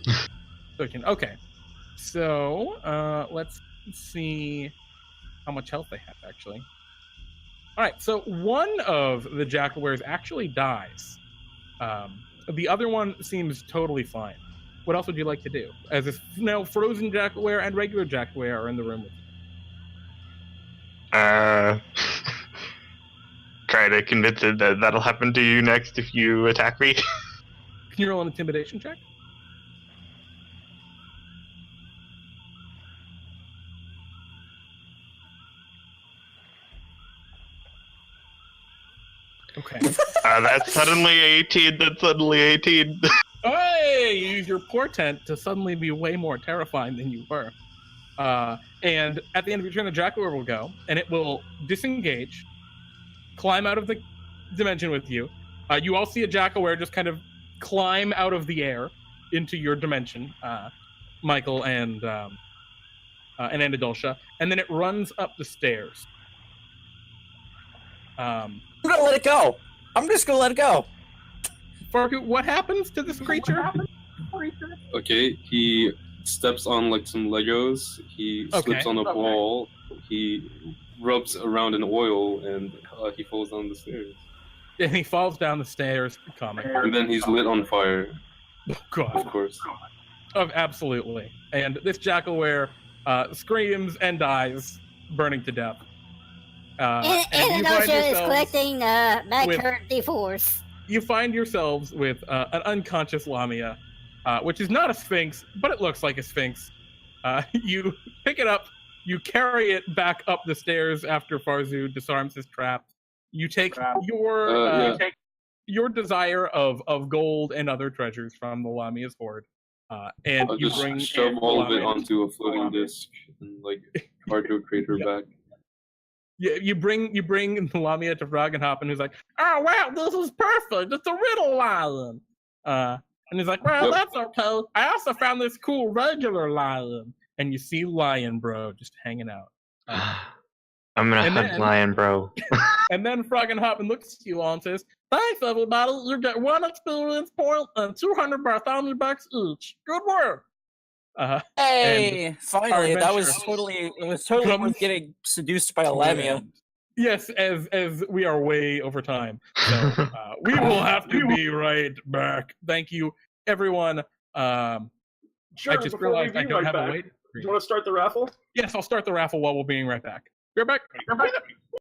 13. Okay. So, let's see how much health they have, actually. Alright, so one of the Jackawares actually dies. The other one seems totally fine. What else would you like to do? As if now frozen Jackaware and regular Jackaware are in the room with you. Try to convince it that that'll happen to you next if you attack me. Can you roll an intimidation check? Okay. That's suddenly 18. That's suddenly 18. Hey! You use your portent to suddenly be way more terrifying than you were. And at the end of your turn, the Jackaware will go, and it will disengage, climb out of the dimension with you. You all see a Jackaware just kind of climb out of the air into your dimension, Michael and Anadoltia, and then it runs up the stairs. I'm gonna let it go. I'm just gonna let it go. Farzu, what happens to this creature? Okay, he steps on like some Legos. He slips on a ball. He rubs around in oil, and he falls down the stairs. And he falls down the stairs, And then he's lit on fire. Oh, God. Of course. Absolutely. And this Jackaware screams and dies, burning to death. And Anadoltia is collecting back her D4s. You find yourselves with an unconscious Lamia, which is not a sphinx, but it looks like a sphinx. You pick it up, you carry it back up the stairs after Farzu disarms his trap. You take your desire of gold and other treasures from the Lamia's hoard, and I'll you just bring shove all of it Lamia onto a floating disc and like cargo crate her back. Yeah, you bring the Lamia to Froggenhoppen, who's like, "Oh wow, this is perfect. It's a riddle lion." And he's like, "Well, that's okay. I also found this cool regular lion." And you see Lion Bro just hanging out. I'm gonna hunt Lion Bro. And then Froggenhoppen looks at you all and says, "Thanks, everybody. You get 1 experience point and 200 Bartholomew bucks each. Good work." Hey, finally, it was totally worth getting seduced by a Lamia. Yes, as we are way over time. So we will have to be right back. Thank you, everyone. Sure, I just realized I don't have a way. Do you want to start the raffle? Yes, I'll start the raffle while we're being right back. Be right back.